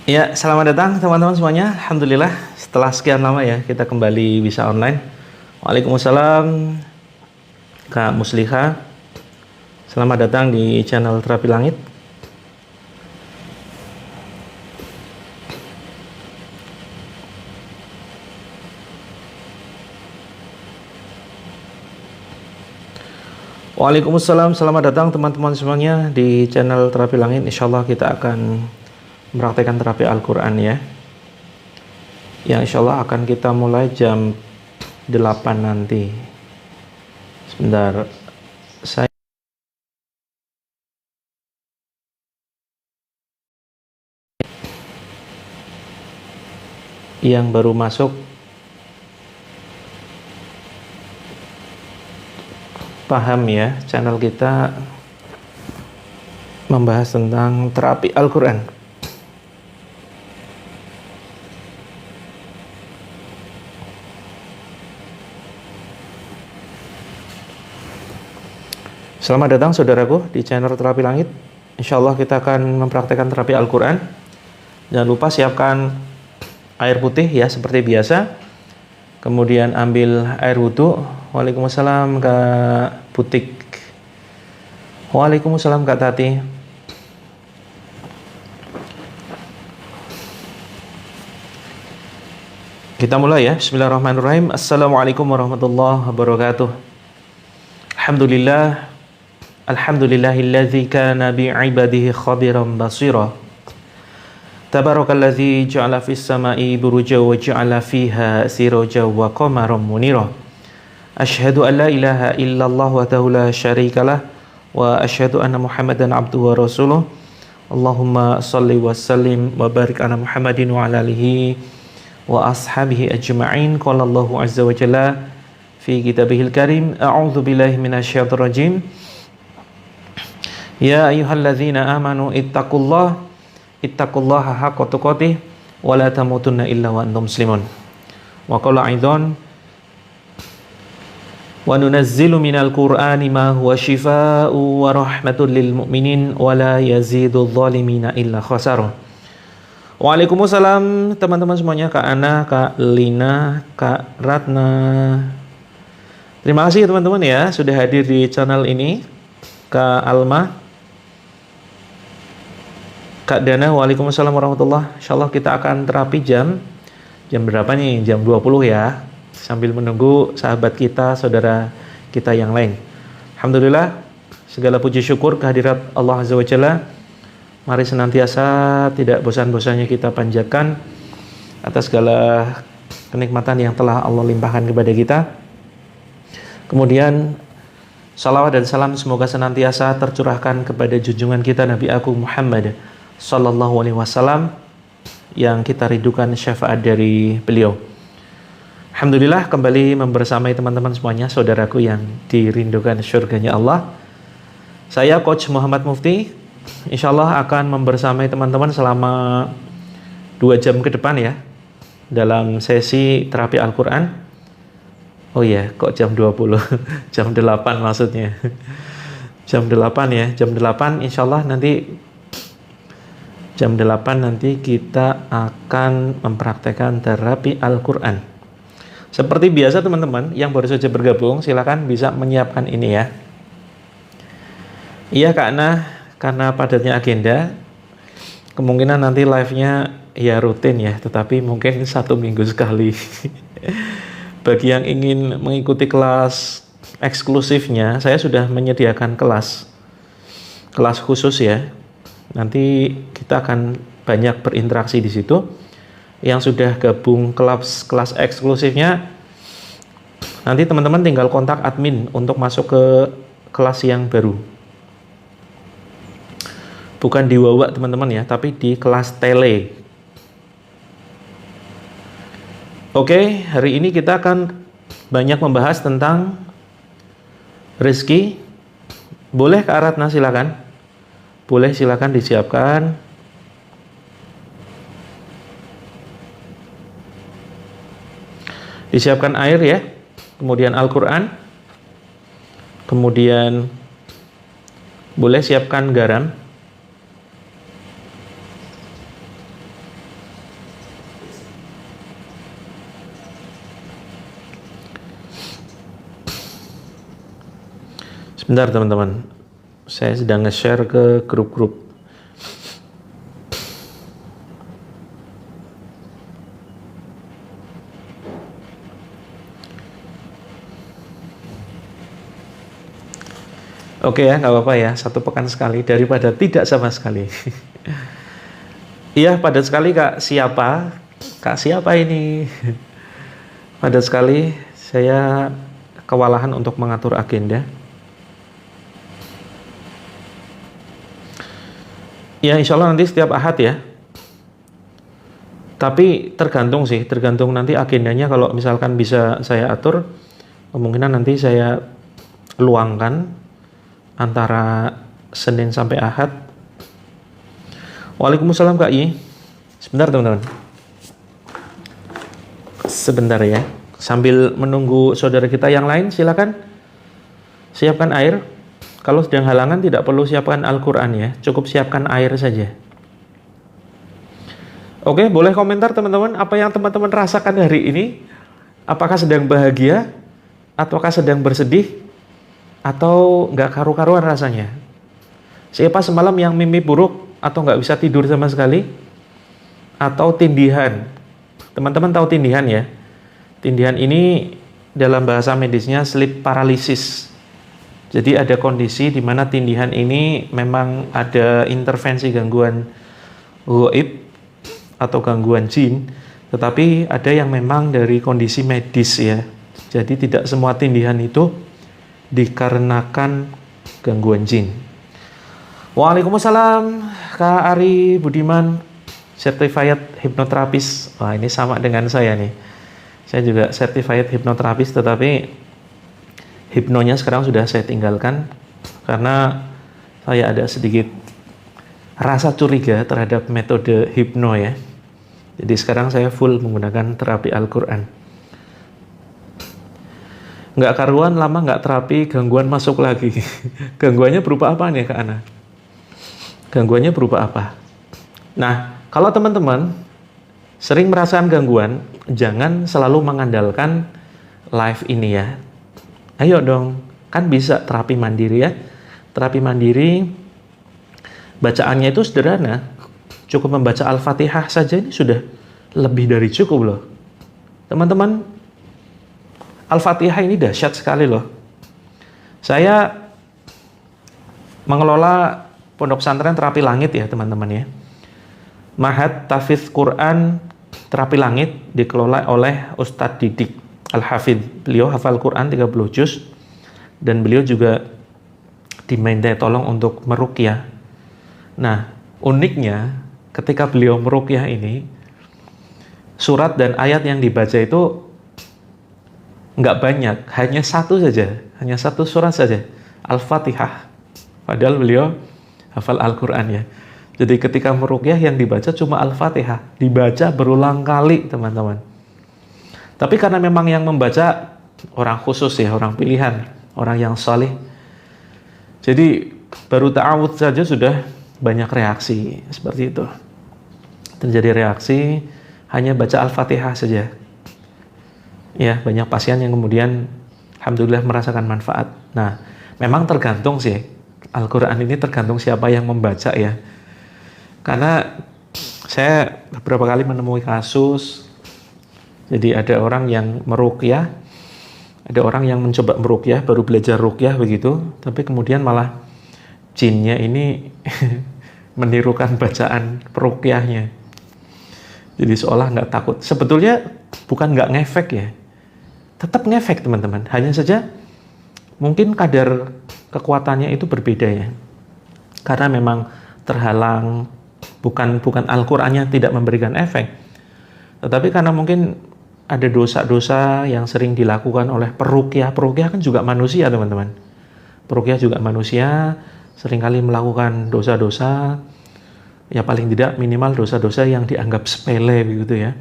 Ya, selamat datang teman-teman semuanya. Alhamdulillah, setelah sekian lama ya kita kembali bisa online. Waalaikumsalam, Kak Musliha. Selamat datang di channel Terapi Langit. Waalaikumsalam, selamat datang teman-teman semuanya di channel Terapi Langit. Insya Allah kita akan mempraktekkan terapi Al-Quran ya. Yang insya Allah akan kita mulai jam 8 nanti. Sebentar, saya yang baru masuk paham ya, channel kita membahas tentang terapi Al-Quran. Selamat datang saudaraku di channel Terapi Langit. Insya Allah kita akan mempraktekkan terapi Al-Quran. Jangan lupa siapkan air putih ya seperti biasa. Kemudian ambil air wudhu. Waalaikumsalam Kak Butik. Waalaikumsalam Kak Tati. Kita mulai ya. Bismillahirrahmanirrahim. Assalamualaikum warahmatullahi wabarakatuh. Alhamdulillah. Alhamdulillahilladzi kana bi'ibadihi khabiran basira. Tabarakalladzi ja'ala fis sama'i buruja wa ja'ala fiha siraja wa qamaran munira. Asyhadu an la ilaha illallah wahdahu la syarikalah wa asyhadu anna Muhammadan abduhu wa rasuluh. Allahumma shalli wa sallim wa barik ala Muhammadin wa ala alihi wa ashabihi ajma'in. Qala Allahu azza wa jalla fi kitabihil karim, a'udzu billahi minasyaitonir rajim. Ya ayyuhalladzina amanu ittaqullaha haqqa tuqatih wa la tamutunna illa wa antum muslimun. Wa qala aidan wa nunazzilu minal qur'ani ma huwa shifaa'un wa rahmatun lil mu'minin wa la yazidudz zalimina illa khasara. Waalaikumsalam teman-teman semuanya, Kak Ana, Kak Lina, Kak Ratna. Terima kasih teman-teman ya sudah hadir di channel ini. Kak Alma, Kak Dana, waalaikumsalam warahmatullah. Insyaallah kita akan terapi jam berapa nih? Jam 20 ya. Sambil menunggu sahabat kita, saudara kita yang lain. Alhamdulillah, segala puji syukur kehadirat Allah Azza wa Jalla. Mari senantiasa tidak bosan-bosannya kita panjatkan atas segala kenikmatan yang telah Allah limpahkan kepada kita. Kemudian salawat dan salam semoga senantiasa tercurahkan kepada junjungan kita Nabi Agung Muhammad Sallallahu Alaihi Wasallam yang kita rindukan syafaat dari beliau. Alhamdulillah kembali membersamai teman-teman semuanya, saudaraku yang dirindukan surganya Allah. Saya Coach Muhammad Mufti, insya Allah akan membersamai teman-teman selama 2 jam ke depan ya dalam sesi terapi Al-Quran. Oh iya, kok jam 20? Jam 8 maksudnya. Jam 8 ya, jam 8 insya Allah nanti jam 8 nanti kita akan mempraktekkan terapi Al-Quran. Seperti biasa teman-teman yang baru saja bergabung, silakan bisa menyiapkan ini ya. Iya Kak Nah, karena padatnya agenda, kemungkinan nanti live-nya ya rutin ya, tetapi mungkin 1 minggu sekali. Bagi yang ingin mengikuti kelas eksklusifnya, saya sudah menyediakan kelas khusus ya. Nanti kita akan banyak berinteraksi di situ. Yang sudah gabung kelas eksklusifnya, nanti teman-teman tinggal kontak admin untuk masuk ke kelas yang baru. Bukan di Wawa teman-teman ya, tapi di kelas tele. Oke, hari ini kita akan banyak membahas tentang rezeki. Boleh Kak Ratna silakan. Boleh silakan disiapkan. Disiapkan air ya. Kemudian Al-Qur'an. Kemudian boleh siapkan garam. Sebentar teman-teman, saya sedang nge-share ke grup-grup. Oke ya, nggak apa-apa ya, 1 pekan sekali daripada tidak sama sekali. Iya, padat sekali Kak. Siapa? Kak siapa ini? Padat sekali, saya kewalahan untuk mengatur agenda. Ya, insya Allah nanti setiap Ahad ya. Tapi tergantung sih, tergantung nanti agendanya. Kalau misalkan bisa saya atur, kemungkinan nanti saya luangkan antara Senin sampai Ahad. Waalaikumsalam Kak I. Sebentar teman-teman. Sebentar ya. Sambil menunggu saudara kita yang lain, silakan siapkan air. Kalau sedang halangan tidak perlu siapkan Al-Quran ya, cukup siapkan air saja. Oke, boleh komentar teman-teman, apa yang teman-teman rasakan hari ini? Apakah sedang bahagia? Ataukah sedang bersedih? Atau nggak karu-karuan rasanya? Siapa semalam yang mimpi buruk? Atau nggak bisa tidur sama sekali? Atau tindihan? Teman-teman tahu tindihan ya? Tindihan ini dalam bahasa medisnya sleep paralysis. Jadi ada kondisi di mana tindihan ini memang ada intervensi gangguan gaib atau gangguan jin, tetapi ada yang memang dari kondisi medis ya. Jadi tidak semua tindihan itu dikarenakan gangguan jin. Waalaikumsalam Kak Ari Budiman, certified hipnoterapis. Wah, ini sama dengan saya nih. Saya juga certified hipnoterapis, tetapi hipnonya sekarang sudah saya tinggalkan karena saya ada sedikit rasa curiga terhadap metode hipno ya. Jadi sekarang saya full menggunakan terapi Al-Quran. Nggak karuan lama nggak terapi, gangguan masuk lagi. Gangguannya berupa apa nih Kak Ana? Gangguannya berupa apa? Nah, kalau teman-teman sering merasakan gangguan, jangan selalu mengandalkan live ini ya. Ayo dong, kan bisa terapi mandiri ya. Terapi mandiri, bacaannya itu sederhana. Cukup membaca Al-Fatihah saja ini sudah lebih dari cukup loh. Teman-teman, Al-Fatihah ini dahsyat sekali loh. Saya mengelola pondok pesantren terapi langit ya teman-teman ya. Mahad Tahfidz Quran Terapi Langit dikelola oleh Ustadz Didik Al-Hafidz. Beliau hafal Quran 30 juz dan beliau juga diminta tolong untuk meruqyah. Nah, uniknya ketika beliau meruqyah ini, surat dan ayat yang dibaca itu nggak banyak, hanya satu saja, hanya satu surat saja, Al-Fatihah. Padahal beliau hafal Al-Quran ya. Jadi ketika meruqyah yang dibaca cuma Al-Fatihah, dibaca berulang kali teman-teman. Tapi karena memang yang membaca orang khusus ya, orang pilihan, orang yang saleh. Jadi baru ta'awudz saja sudah banyak reaksi seperti itu. Terjadi reaksi hanya baca Al-Fatihah saja. Ya, banyak pasien yang kemudian alhamdulillah merasakan manfaat. Nah, memang tergantung sih. Al-Quran ini tergantung siapa yang membaca ya. Karena saya beberapa kali menemui kasus, jadi ada orang yang meruqyah, ada orang yang mencoba meruqyah, baru belajar ruqyah begitu, tapi kemudian malah jinnya ini menirukan bacaan peruqyahnya. Jadi seolah nggak takut. Sebetulnya bukan nggak ngefek ya, tetap ngefek teman-teman. Hanya saja mungkin kadar kekuatannya itu berbeda ya. Karena memang terhalang, bukan Al-Qur'annya tidak memberikan efek. Tetapi karena mungkin ada dosa-dosa yang sering dilakukan oleh peruqyah. Peruqyah kan juga manusia, teman-teman. Peruqyah juga manusia, seringkali melakukan dosa-dosa, ya paling tidak minimal dosa-dosa yang dianggap sepele begitu ya.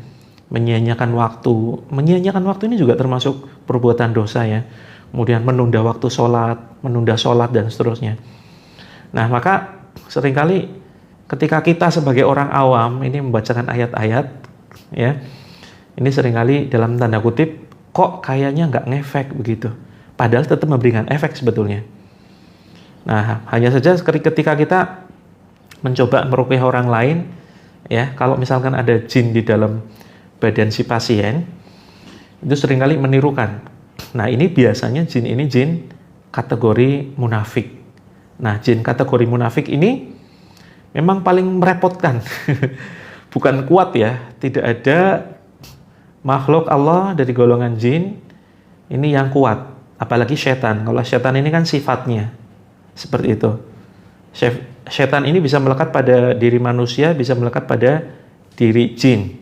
Menyia-nyiakan waktu. Menyia-nyiakan waktu ini juga termasuk perbuatan dosa ya. Kemudian menunda waktu sholat, menunda sholat dan seterusnya. Nah, maka seringkali ketika kita sebagai orang awam ini membacakan ayat-ayat ya, ini seringkali dalam tanda kutip kok kayaknya nggak ngefek begitu, padahal tetap memberikan efek sebetulnya. Nah, hanya saja ketika kita mencoba meruqyah orang lain, ya, kalau misalkan ada jin di dalam badan si pasien, itu seringkali menirukan. Nah, ini biasanya jin ini jin kategori munafik. Nah, jin kategori munafik ini memang paling merepotkan. Bukan kuat ya, tidak ada makhluk Allah dari golongan jin ini yang kuat, apalagi setan. Kalau setan ini kan sifatnya seperti itu. Setan ini bisa melekat pada diri manusia, bisa melekat pada diri jin.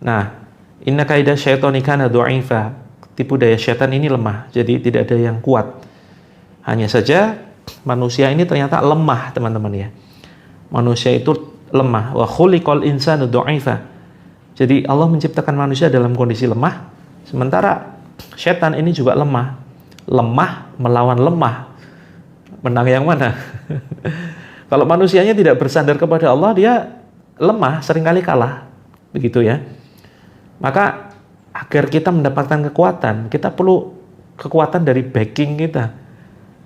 Nah, inna kaida syaitani kana dha'ifa. Tipu daya setan ini lemah, jadi tidak ada yang kuat. Hanya saja manusia ini ternyata lemah, teman-teman ya. Manusia itu lemah. Wa khuliqal insanu dha'ifa. Jadi Allah menciptakan manusia dalam kondisi lemah, sementara setan ini juga lemah. Lemah melawan lemah. Menang yang mana? Kalau manusianya tidak bersandar kepada Allah, dia lemah, seringkali kalah. Begitu ya. Maka agar kita mendapatkan kekuatan, kita perlu kekuatan dari backing kita,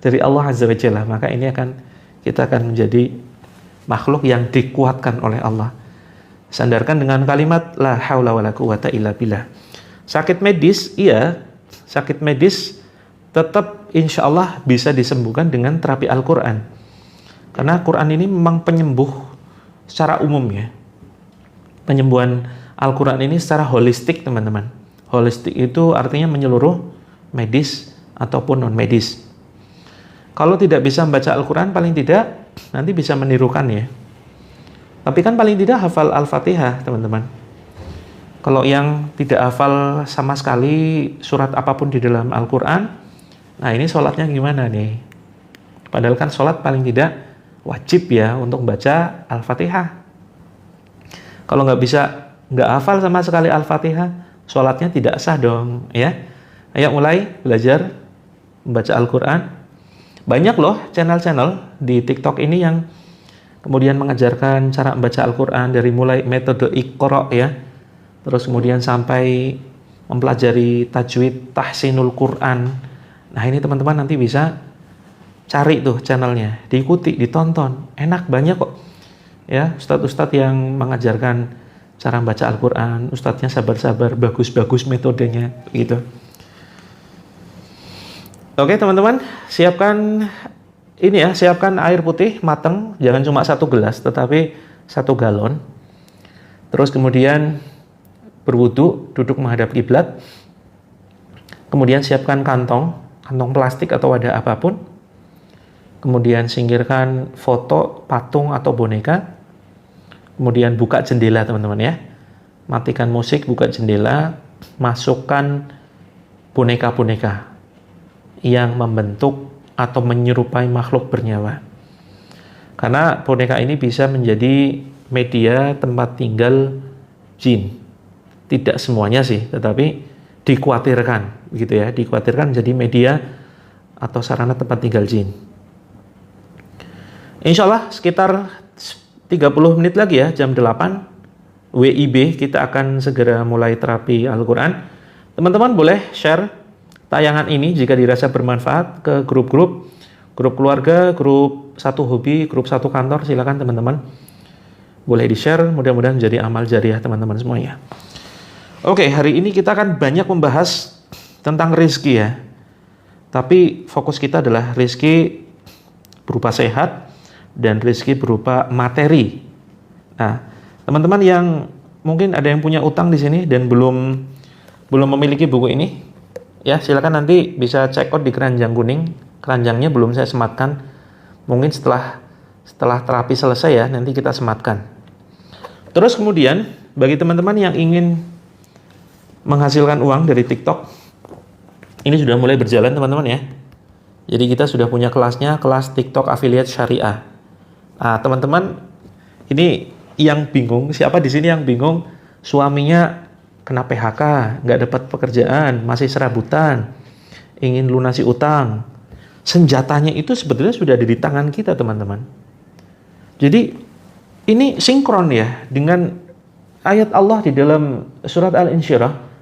dari Allah Azza wa Jalla. Maka ini kita akan menjadi makhluk yang dikuatkan oleh Allah. Sandarkan dengan kalimat la haula wala quwata illa billah. Sakit medis, iya, sakit medis tetap insya Allah bisa disembuhkan dengan terapi Al-Quran. Karena Quran ini memang penyembuh secara umum ya. Penyembuhan Al-Quran ini secara holistik, teman-teman. Holistik itu artinya menyeluruh, medis ataupun non-medis. Kalau tidak bisa membaca Al-Quran, paling tidak nanti bisa menirukan ya. Tapi kan paling tidak hafal Al-Fatihah, teman-teman. Kalau yang tidak hafal sama sekali surat apapun di dalam Al-Quran, nah ini sholatnya gimana nih? Padahal kan sholat paling tidak wajib ya untuk baca Al-Fatihah. Kalau nggak hafal sama sekali Al-Fatihah, sholatnya tidak sah dong ya. Ayo mulai belajar membaca Al-Quran. Banyak loh channel-channel di TikTok ini yang kemudian mengajarkan cara membaca Al-Quran dari mulai metode Iqra ya, terus kemudian sampai mempelajari tajwid, tahsinul Quran. Nah ini teman-teman nanti bisa cari tuh channelnya, diikuti, ditonton, enak, banyak kok ya, ustadz-ustadz yang mengajarkan cara membaca Al-Quran. Ustadznya sabar-sabar, bagus-bagus metodenya gitu. Oke teman-teman, siapkan ini ya, siapkan air putih mateng, jangan cuma 1 gelas tetapi 1 galon. Terus kemudian berwudu, duduk menghadap kiblat. Kemudian siapkan kantong plastik atau wadah apapun. Kemudian singkirkan foto, patung atau boneka. Kemudian buka jendela teman-teman ya. Matikan musik, buka jendela, masukkan boneka-boneka yang membentuk atau menyerupai makhluk bernyawa. Karena boneka ini bisa menjadi media tempat tinggal jin. Tidak semuanya sih, tetapi dikhawatirkan begitu ya, dikhawatirkan jadi media atau sarana tempat tinggal jin. Insya Allah sekitar 30 menit lagi ya, jam 8 WIB kita akan segera mulai terapi Al-Quran. Teman-teman boleh share tayangan ini jika dirasa bermanfaat ke grup keluarga, grup satu hobi, grup satu kantor, silakan teman-teman. Boleh di-share, mudah-mudahan menjadi amal jariah teman-teman semuanya. Oke, hari ini kita akan banyak membahas tentang rezeki ya. Tapi fokus kita adalah rezeki berupa sehat dan rezeki berupa materi. Nah, teman-teman yang mungkin ada yang punya utang di sini dan belum memiliki buku ini, ya silakan nanti bisa check out di keranjang kuning. Keranjangnya belum saya sematkan. Mungkin setelah terapi selesai ya, nanti kita sematkan. Terus kemudian bagi teman-teman yang ingin menghasilkan uang dari TikTok, ini sudah mulai berjalan teman-teman ya. Jadi kita sudah punya kelasnya, kelas TikTok Affiliate Syariah. Nah, teman-teman ini yang bingung, siapa di sini yang bingung suaminya kena PHK, nggak dapat pekerjaan, masih serabutan, ingin lunasi utang. Senjatanya itu sebetulnya sudah ada di tangan kita teman-teman. Jadi ini sinkron ya dengan ayat Allah di dalam surat Al-Insyirah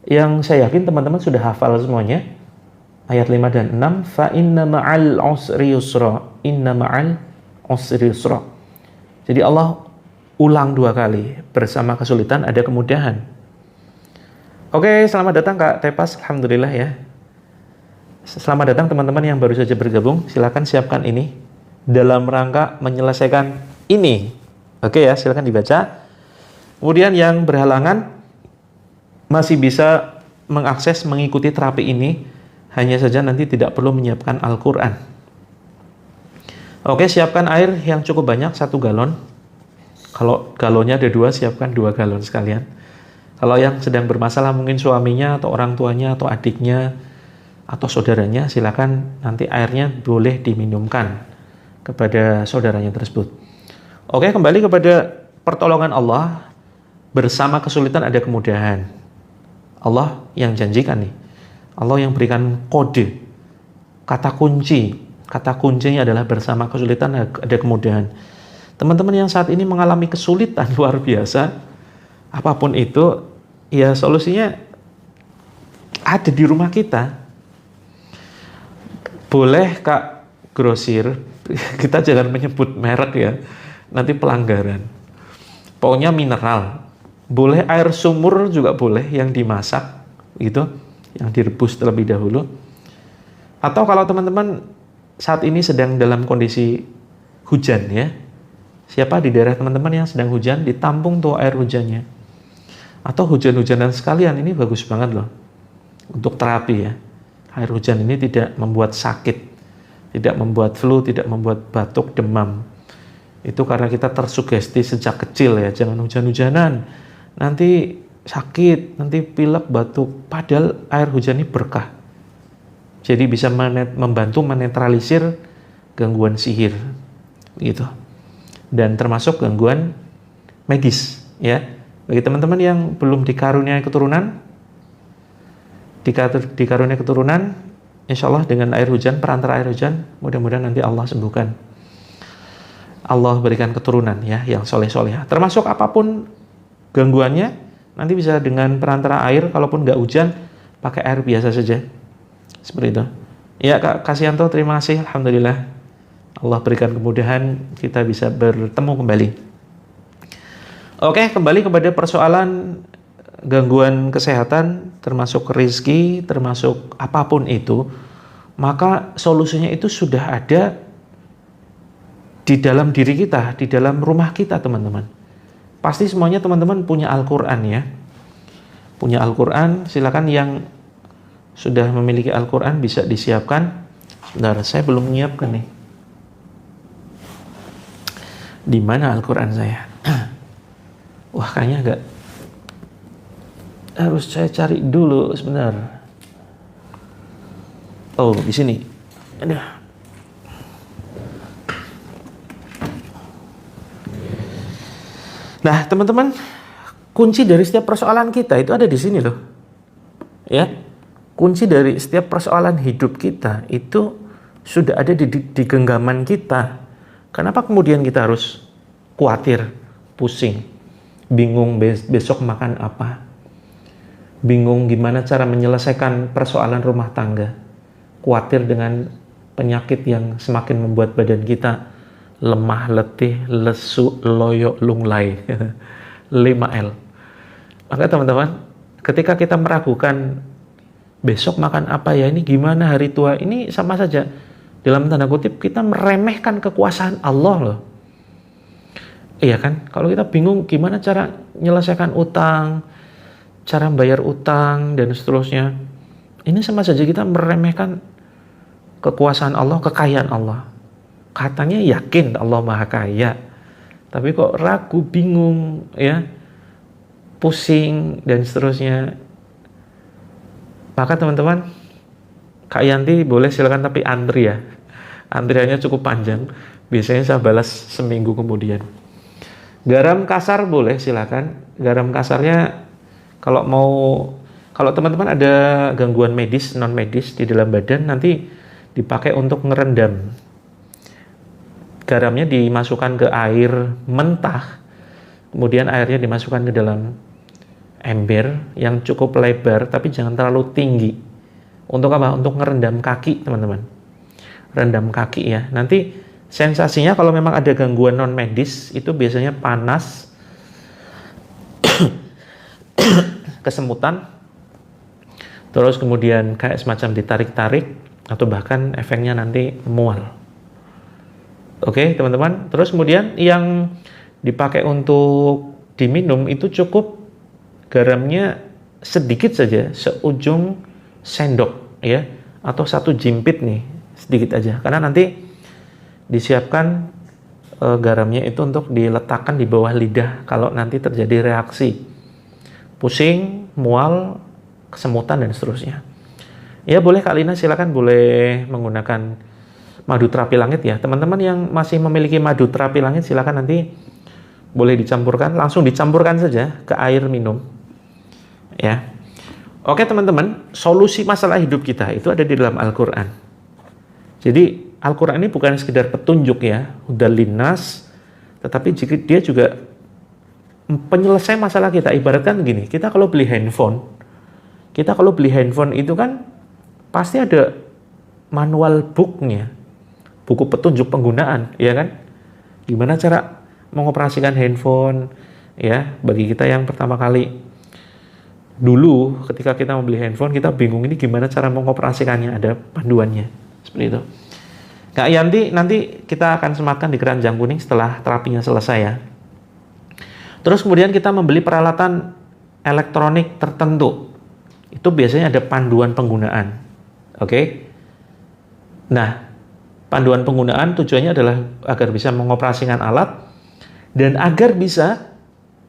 yang saya yakin teman-teman sudah hafal semuanya. ayat 5 dan 6, fa inna ma'al usri yusra, inna ma'al usri yusra. Jadi Allah ulang 2 kali, bersama kesulitan ada kemudahan. Oke, selamat datang Kak Tepas, alhamdulillah ya. Selamat datang teman-teman yang baru saja bergabung. Silakan siapkan ini dalam rangka menyelesaikan ini. Oke ya, silakan dibaca. Kemudian yang berhalangan masih bisa mengakses mengikuti terapi ini, hanya saja nanti tidak perlu menyiapkan Al-Quran. Oke, siapkan air yang cukup banyak, 1 galon. Kalau galonnya ada 2, siapkan 2 galon sekalian. Kalau yang sedang bermasalah mungkin suaminya atau orang tuanya atau adiknya atau saudaranya, silakan nanti airnya boleh diminumkan kepada saudaranya tersebut. Oke, kembali kepada pertolongan Allah. Bersama kesulitan ada kemudahan. Allah yang janjikan nih. Allah yang berikan kode. Kata kuncinya adalah bersama kesulitan ada kemudahan. Teman-teman yang saat ini mengalami kesulitan luar biasa, apapun itu, ya solusinya ada di rumah kita. Boleh Kak Grosir, kita jangan menyebut merek ya, nanti pelanggaran. Pokoknya mineral. Boleh air sumur juga boleh yang dimasak gitu, yang direbus terlebih dahulu. Atau kalau teman-teman saat ini sedang dalam kondisi hujan ya. Siapa di daerah teman-teman yang sedang hujan, ditampung tuh air hujannya. Atau hujan-hujanan sekalian, ini bagus banget loh untuk terapi ya. Air hujan ini tidak membuat sakit, tidak membuat flu, tidak membuat batuk, demam. Itu karena kita tersugesti sejak kecil ya, jangan hujan-hujanan. Nanti sakit, nanti pilek, batuk. Padahal air hujan ini berkah. Jadi bisa membantu menetralisir gangguan sihir, gitu. Dan termasuk gangguan medis, ya. Bagi teman-teman yang belum dikaruniai keturunan, dikaruniai keturunan, insya Allah dengan air hujan, perantara air hujan, mudah-mudahan nanti Allah sembuhkan. Allah berikan keturunan ya, yang soleh-soleh. Termasuk apapun gangguannya, nanti bisa dengan perantara air, kalaupun nggak hujan, pakai air biasa saja. Seperti itu. Ya Kak Kasianto, terima kasih. Alhamdulillah. Allah berikan kemudahan, kita bisa bertemu kembali. Oke, kembali kepada persoalan gangguan kesehatan, termasuk rezeki, termasuk apapun itu, maka solusinya itu sudah ada di dalam diri kita, di dalam rumah kita teman-teman. Pasti semuanya teman-teman punya Al-Quran ya. Punya Al-Quran, silakan yang sudah memiliki Al-Quran bisa disiapkan. Sebentar, saya belum menyiapkan nih. Di mana Al-Quran saya? Wah, kayaknya agak harus saya cari dulu sebentar. Oh, di sini. Aduh. Nah, teman-teman, kunci dari setiap persoalan kita itu ada di sini loh. Ya. Kunci dari setiap persoalan hidup kita itu sudah ada di genggaman kita. Kenapa kemudian kita harus khawatir, pusing, bingung besok makan apa? Bingung gimana cara menyelesaikan persoalan rumah tangga. Khawatir dengan penyakit yang semakin membuat badan kita lemah, letih, lesu, loyo, lunglai. 5L. Maka teman-teman, ketika kita meragukan besok makan apa ya, ini gimana hari tua, ini sama saja. Dalam tanda kutip kita meremehkan kekuasaan Allah loh. Iya kan? Kalau kita bingung gimana cara menyelesaikan utang, cara membayar utang, dan seterusnya. Ini sama saja kita meremehkan kekuasaan Allah, kekayaan Allah. Katanya yakin Allah Maha Kaya, tapi kok ragu, bingung, ya, pusing dan seterusnya. Maka teman-teman, Kak Yanti boleh silakan, tapi antri ya. Antriannya cukup panjang. Biasanya saya balas seminggu kemudian. Garam kasar boleh silakan. Garam kasarnya kalau teman-teman ada gangguan medis, non medis di dalam badan, nanti dipakai untuk ngerendam. Garamnya dimasukkan ke air mentah, kemudian airnya dimasukkan ke dalam ember yang cukup lebar, tapi jangan terlalu tinggi. Untuk apa? Untuk ngerendam kaki, teman-teman. Rendam kaki ya. Nanti sensasinya kalau memang ada gangguan non medis itu biasanya panas, kesemutan, terus kemudian kayak semacam ditarik-tarik atau bahkan efeknya nanti mual. Oke, teman-teman. Terus kemudian yang dipakai untuk diminum itu cukup garamnya sedikit saja, seujung sendok ya, atau satu jimpit nih, sedikit aja. Karena nanti disiapkan garamnya itu untuk diletakkan di bawah lidah kalau nanti terjadi reaksi pusing, mual, kesemutan dan seterusnya. Ya boleh Kak Lina, silakan boleh menggunakan madu terapi langit ya. Teman-teman yang masih memiliki madu terapi langit silakan nanti boleh dicampurkan, langsung dicampurkan saja ke air minum. Ya. Oke teman-teman, solusi masalah hidup kita itu ada di dalam Al-Qur'an. Jadi Al-Qur'an ini bukan sekedar petunjuk ya, udah linnas, tetapi dia juga penyelesai masalah kita. Ibaratkan gini, kita kalau beli handphone itu kan pasti ada manual booknya, buku petunjuk penggunaan, ya kan? Gimana cara mengoperasikan handphone, ya, bagi kita yang pertama kali. Dulu ketika kita membeli handphone, kita bingung ini gimana cara mengoperasikannya, ada panduannya, seperti itu. Kak Yanti, nanti kita akan sematkan di keranjang kuning setelah terapinya selesai ya. Terus kemudian kita membeli peralatan elektronik tertentu. Itu biasanya ada panduan penggunaan. Oke? Nah, panduan penggunaan tujuannya adalah agar bisa mengoperasikan alat dan agar bisa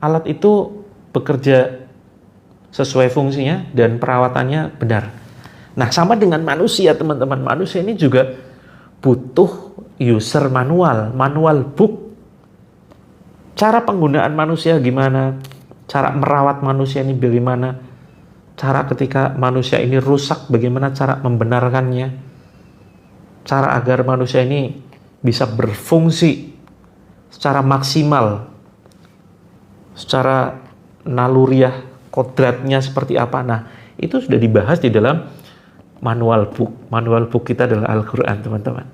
alat itu bekerja sesuai fungsinya dan perawatannya benar. Nah, sama dengan manusia, teman-teman. Manusia ini juga butuh user manual book. Cara penggunaan manusia gimana? Cara merawat manusia ini bagaimana? Cara ketika manusia ini rusak, bagaimana cara membenarkannya? Cara agar manusia ini bisa berfungsi secara maksimal, secara naluriah, kodratnya seperti apa. Nah, itu sudah dibahas di dalam manual book. Manual book kita adalah Al-Qur'an, teman-teman.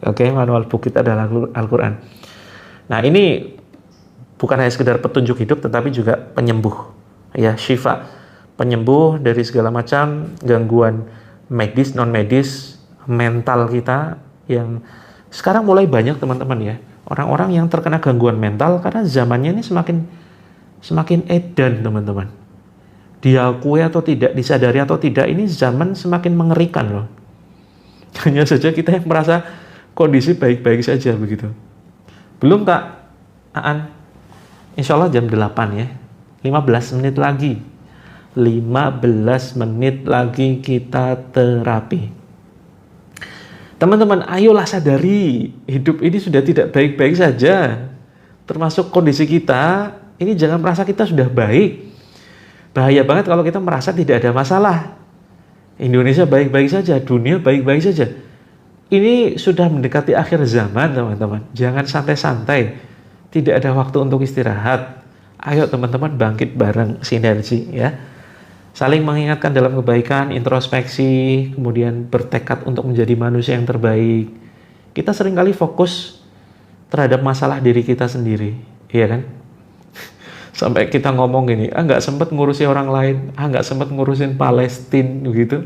Oke, manual book kita adalah Al-Qur'an. Nah, ini bukan hanya sekedar petunjuk hidup, tetapi juga penyembuh. Ya, syifa. Penyembuh dari segala macam gangguan medis, non-medis, mental kita yang sekarang mulai banyak, teman-teman ya. Orang-orang yang terkena gangguan mental karena zamannya ini semakin edan, teman-teman. Diakui atau tidak, disadari atau tidak, ini zaman semakin mengerikan loh. Hanya saja kita yang merasa kondisi baik-baik saja begitu. Belum Kak Aan? Insya Allah jam 8 ya. 15 menit lagi. 15 menit lagi kita terapi. Teman-teman, ayolah sadari, hidup ini sudah tidak baik-baik saja. Termasuk kondisi kita, ini jangan merasa kita sudah baik. Bahaya banget kalau kita merasa tidak ada masalah. Indonesia baik-baik saja, dunia baik-baik saja. Ini sudah mendekati akhir zaman, teman-teman. Jangan santai-santai. Tidak ada waktu untuk istirahat. Ayo teman-teman bangkit bareng, sinergi ya. Saling mengingatkan dalam kebaikan, introspeksi, kemudian bertekad untuk menjadi manusia yang terbaik. Kita seringkali fokus terhadap masalah diri kita sendiri, iya kan? Sampai kita ngomong gini, nggak sempat ngurusin orang lain, nggak sempat ngurusin Palestina gitu.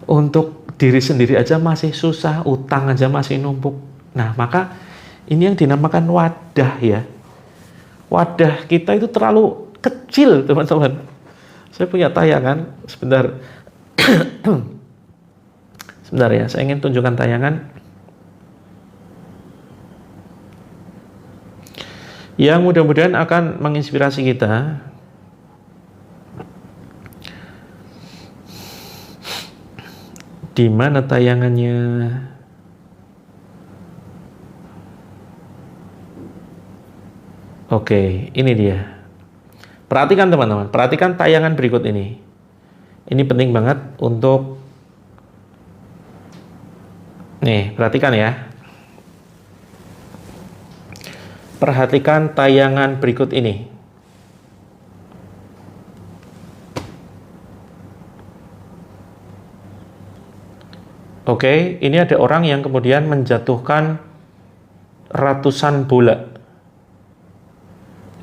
Untuk diri sendiri aja masih susah, utang aja masih numpuk. Nah, maka ini yang dinamakan wadah ya. Wadah kita itu terlalu kecil, teman-teman. Saya punya tayangan, sebentar. Sebentar ya, saya ingin tunjukkan tayangan yang mudah-mudahan akan menginspirasi kita. Di mana tayangannya? Oke, ini dia. Perhatikan teman-teman, perhatikan tayangan berikut ini. Ini penting banget untuk nih, perhatikan ya. Perhatikan tayangan berikut ini. Oke, ini ada orang yang kemudian menjatuhkan ratusan bola.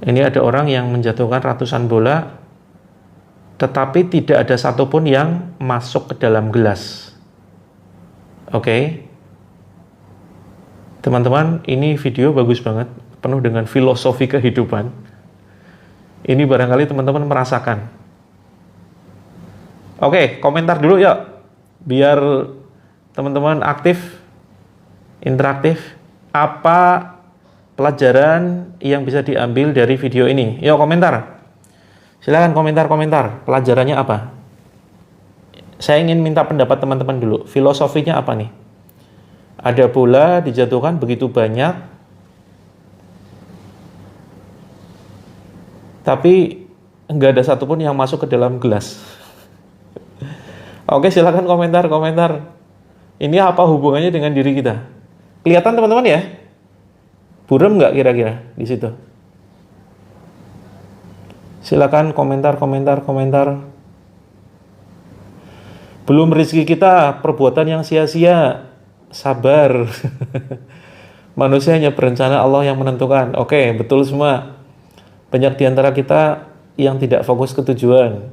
Ini ada orang yang menjatuhkan ratusan bola, tetapi tidak ada satupun yang masuk ke dalam gelas. Oke, teman-teman, ini video bagus banget, penuh dengan filosofi kehidupan. Ini barangkali teman-teman merasakan. Oke, komentar dulu yuk, biar teman-teman aktif, interaktif. Apa pelajaran yang bisa diambil dari video ini? Yuk komentar. Silahkan komentar-komentar. Pelajarannya apa? Saya ingin minta pendapat teman-teman dulu. Filosofinya apa nih? Ada bola dijatuhkan begitu banyak, tapi nggak ada satupun yang masuk ke dalam gelas. Oke, silahkan komentar-komentar. Ini apa hubungannya dengan diri kita? Kelihatan teman-teman ya? Buram nggak kira-kira di situ? Silakan komentar. Belum rezeki kita, perbuatan yang sia-sia. Sabar. Manusia hanya berencana, Allah yang menentukan. Oke, betul semua. Banyak di antara kita yang tidak fokus ke tujuan.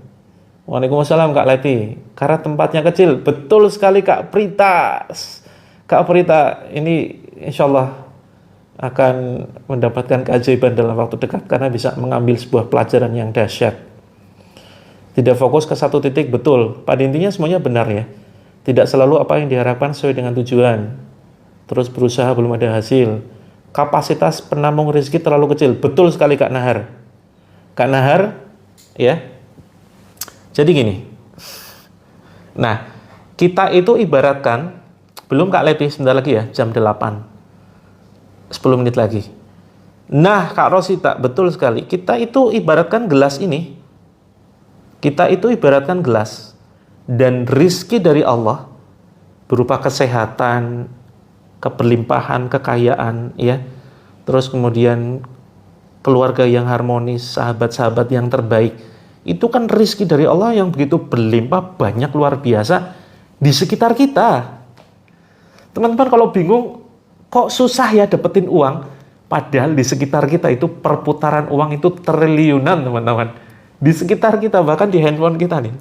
Waalaikumsalam Kak Leti. Karena tempatnya kecil. Betul sekali Kak Prita. Kak Prita, ini insya Allah akan mendapatkan keajaiban dalam waktu dekat karena bisa mengambil sebuah pelajaran yang dahsyat. Tidak fokus ke satu titik, betul. Pada intinya semuanya benar ya. Tidak selalu apa yang diharapkan sesuai dengan tujuan. Terus berusaha belum ada hasil. Kapasitas penampung rezeki terlalu kecil. Betul sekali Kak Nahar. Kak Nahar, ya. Jadi gini. Nah, kita itu ibaratkan, belum Kak Leti, sebentar lagi ya, jam 8. 10 menit lagi. Nah, Kak Rosita, betul sekali. Kita itu ibaratkan gelas ini. Kita itu ibaratkan gelas. Dan rizki dari Allah berupa kesehatan, keberlimpahan, kekayaan, ya. Terus kemudian keluarga yang harmonis, sahabat-sahabat yang terbaik. Itu kan rizki dari Allah yang begitu berlimpah, banyak, luar biasa di sekitar kita. Teman-teman kalau bingung, kok susah ya dapetin uang? Padahal di sekitar kita itu perputaran uang itu triliunan teman-teman. Di sekitar kita, bahkan di handphone kita nih.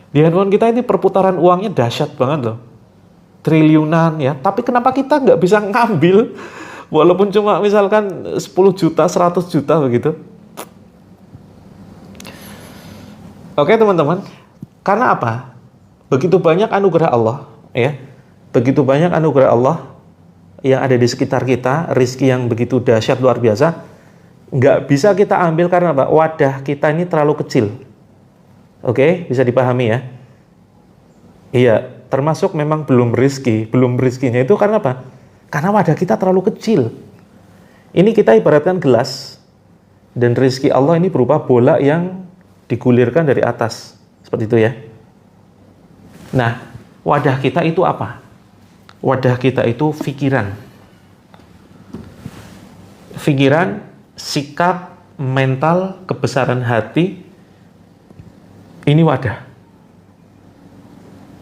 Di handphone kita ini perputaran uangnya dahsyat banget loh. Triliunan ya. Tapi kenapa kita nggak bisa ngambil? Walaupun cuma misalkan 10 juta, 100 juta begitu. Oke teman-teman. Karena apa? Begitu banyak anugerah Allah. Ya. Begitu banyak anugerah Allah yang ada di sekitar kita, rizki yang begitu dahsyat luar biasa, nggak bisa kita ambil karena apa? Wadah kita ini terlalu kecil. Oke, bisa dipahami ya? Iya, termasuk memang belum rizkinya itu karena apa? Karena wadah kita terlalu kecil. Ini kita ibaratkan gelas, dan rizki Allah ini berupa bola yang digulirkan dari atas, seperti itu ya. Nah, wadah kita itu apa? Wadah kita itu pikiran. Pikiran, sikap, mental, kebesaran hati. Ini wadah.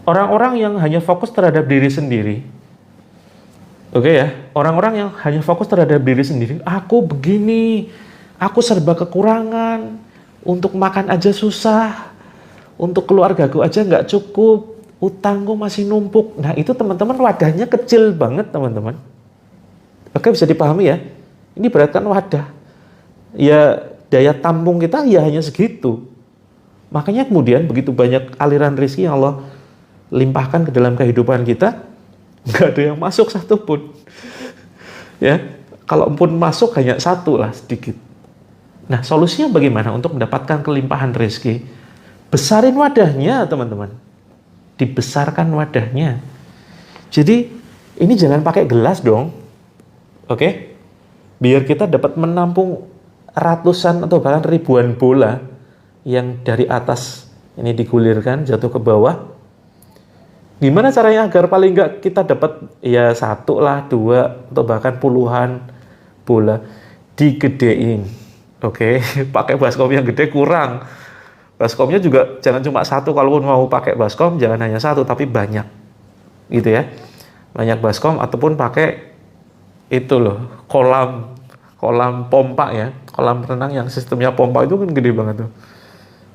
Orang-orang yang hanya fokus terhadap diri sendiri. Oke ya, orang-orang yang hanya fokus terhadap diri sendiri. Aku begini, aku serba kekurangan. Untuk makan aja susah. Untuk keluargaku aja nggak cukup. Utangku masih numpuk. Nah itu teman-teman wadahnya kecil banget teman-teman. Oke, bisa dipahami ya. Ini beratkan wadah. Ya daya tampung kita ya hanya segitu. Makanya kemudian begitu banyak aliran rezeki yang Allah limpahkan ke dalam kehidupan kita, nggak ada yang masuk satupun. Ya, kalaupun masuk hanya satu lah sedikit. Nah solusinya bagaimana untuk mendapatkan kelimpahan rezeki? Besarin wadahnya teman-teman. Dibesarkan wadahnya. Jadi ini jangan pakai gelas dong. Oke? Biar kita dapat menampung ratusan atau bahkan ribuan bola yang dari atas ini digulirkan jatuh ke bawah. Gimana caranya agar paling enggak kita dapat ya 1 lah, 2 atau bahkan puluhan bola? Digedein. Oke, pakai baskom yang gede kurang. Baskomnya juga jangan cuma 1, kalaupun mau pakai baskom jangan hanya 1 tapi banyak. gitu ya. Banyak baskom ataupun pakai itu loh, kolam pompa ya, kolam renang yang sistemnya pompa itu kan gede banget tuh.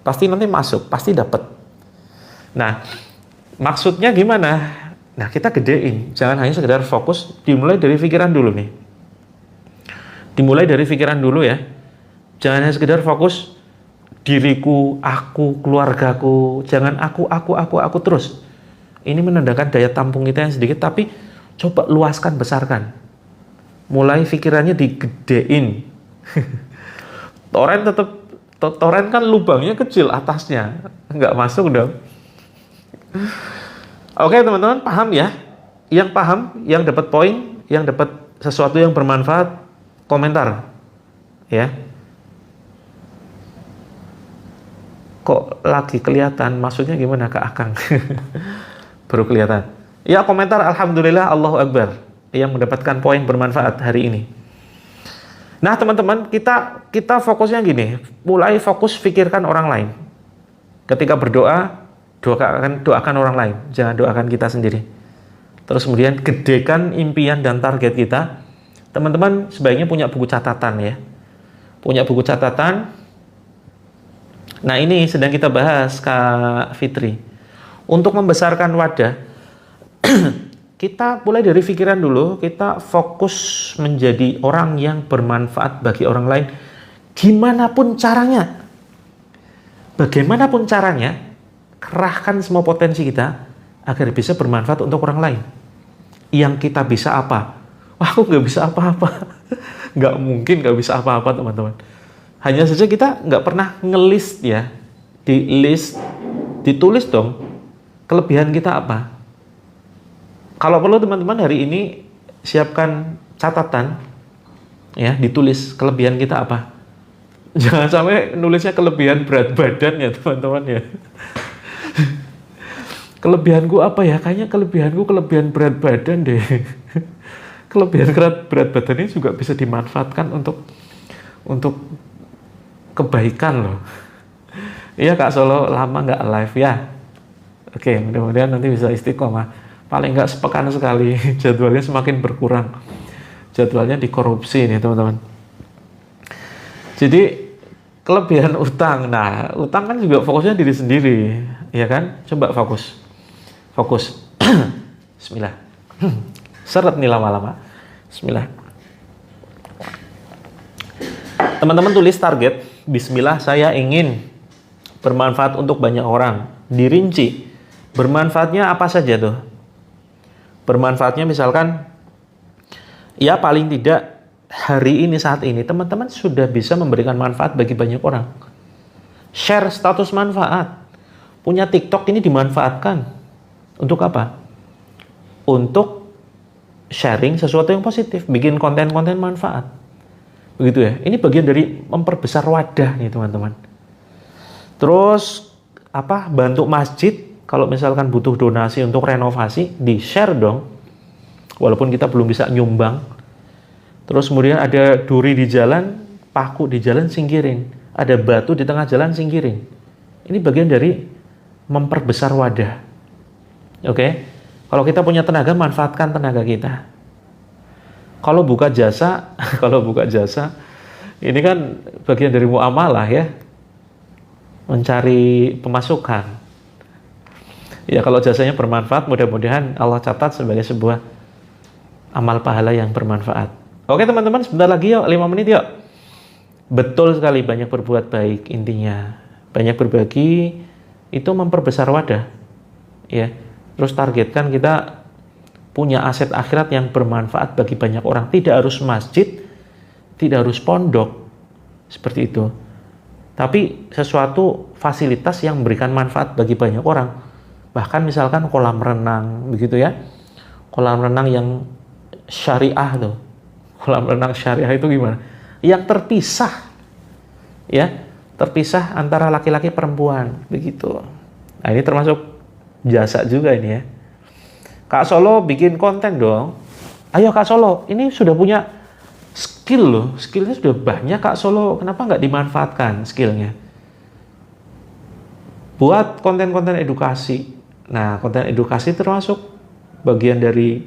Pasti nanti masuk, pasti dapat. Nah, maksudnya gimana? Nah, kita gedein, jangan hanya sekedar fokus, dimulai dari pikiran dulu nih. Dimulai dari pikiran dulu ya. Jangan hanya sekedar fokus diriku, aku, keluargaku, jangan aku terus. Ini menandakan daya tampung kita yang sedikit, tapi coba luaskan, besarkan. Mulai pikirannya digedein. Toren kan lubangnya kecil atasnya, nggak masuk dong. Oke teman-teman, paham ya? Yang paham, yang dapat poin, yang dapat sesuatu yang bermanfaat, komentar ya. Kok lagi kelihatan, maksudnya gimana Kak Akang? Baru kelihatan ya. Komentar alhamdulillah, Allahu Akbar, yang mendapatkan poin bermanfaat hari ini. Nah teman-teman, kita fokusnya gini, mulai fokus pikirkan orang lain. Ketika berdoa, doakan orang lain, jangan doakan kita sendiri. Terus kemudian gedekan impian dan target kita. Teman-teman sebaiknya punya buku catatan ya, punya buku catatan. Nah ini sedang kita bahas Kak Fitri. Untuk membesarkan wadah, kita mulai dari pikiran dulu, kita fokus menjadi orang yang bermanfaat bagi orang lain. Bagaimanapun caranya, kerahkan semua potensi kita agar bisa bermanfaat untuk orang lain. Yang kita bisa apa? Wah, aku nggak bisa apa-apa. Nggak mungkin nggak bisa apa-apa teman-teman. Hanya saja kita nggak pernah ngelist ya. Ditulis dong kelebihan kita apa. Kalau perlu teman-teman hari ini siapkan catatan ya, ditulis kelebihan kita apa. Jangan sampai nulisnya kelebihan berat badan ya teman-teman ya. Kelebihanku apa ya? Kayaknya kelebihan berat badan deh. Kelebihan berat badan ini juga bisa dimanfaatkan untuk kebaikan loh. Iya Kak Solo, lama nggak live ya. Oke, mudah-mudahan nanti bisa istiqomah. Paling nggak sepekan sekali, jadwalnya semakin berkurang. Jadwalnya dikorupsi nih teman-teman. Jadi kelebihan utang. Nah, utang kan juga fokusnya diri sendiri, ya kan? Coba fokus. Bismillah. Seret nih lama-lama. Bismillah. Teman-teman tulis target. Bismillah, saya ingin bermanfaat untuk banyak orang. Dirinci. Bermanfaatnya apa saja tuh? Bermanfaatnya misalkan, ya paling tidak hari ini, saat ini, teman-teman sudah bisa memberikan manfaat bagi banyak orang. Share status manfaat. Punya TikTok ini dimanfaatkan. Untuk apa? Untuk sharing sesuatu yang positif. Bikin konten-konten manfaat. Begitu ya. Ini bagian dari memperbesar wadah nih teman-teman. Terus, bantu masjid. Kalau misalkan butuh donasi untuk renovasi, di-share dong. Walaupun kita belum bisa nyumbang. Terus kemudian ada duri di jalan, paku di jalan, singkirin. Ada batu di tengah jalan, singkirin. Ini bagian dari memperbesar wadah. Oke? Kalau kita punya tenaga, manfaatkan tenaga kita. Kalau buka jasa, ini kan bagian dari muamalah ya. Mencari pemasukan. Ya kalau jasanya bermanfaat, mudah-mudahan Allah catat sebagai sebuah amal pahala yang bermanfaat. Oke teman-teman, sebentar lagi yuk, 5 menit yuk. Betul sekali, banyak berbuat baik intinya. Banyak berbagi, itu memperbesar wadah. Ya, terus targetkan kita punya aset akhirat yang bermanfaat bagi banyak orang. Tidak harus masjid, tidak harus pondok, seperti itu. Tapi sesuatu fasilitas yang memberikan manfaat bagi banyak orang. Bahkan misalkan kolam renang, begitu ya. Kolam renang yang syariah tuh. Kolam renang syariah itu gimana? Yang terpisah. Ya, terpisah antara laki-laki perempuan, begitu. Nah, ini termasuk jasa juga ini ya. Kak Solo bikin konten dong. Ayo Kak Solo, ini sudah punya skill loh. Skillnya sudah banyak Kak Solo. Kenapa nggak dimanfaatkan skillnya? Buat konten-konten edukasi. Nah, konten edukasi termasuk bagian dari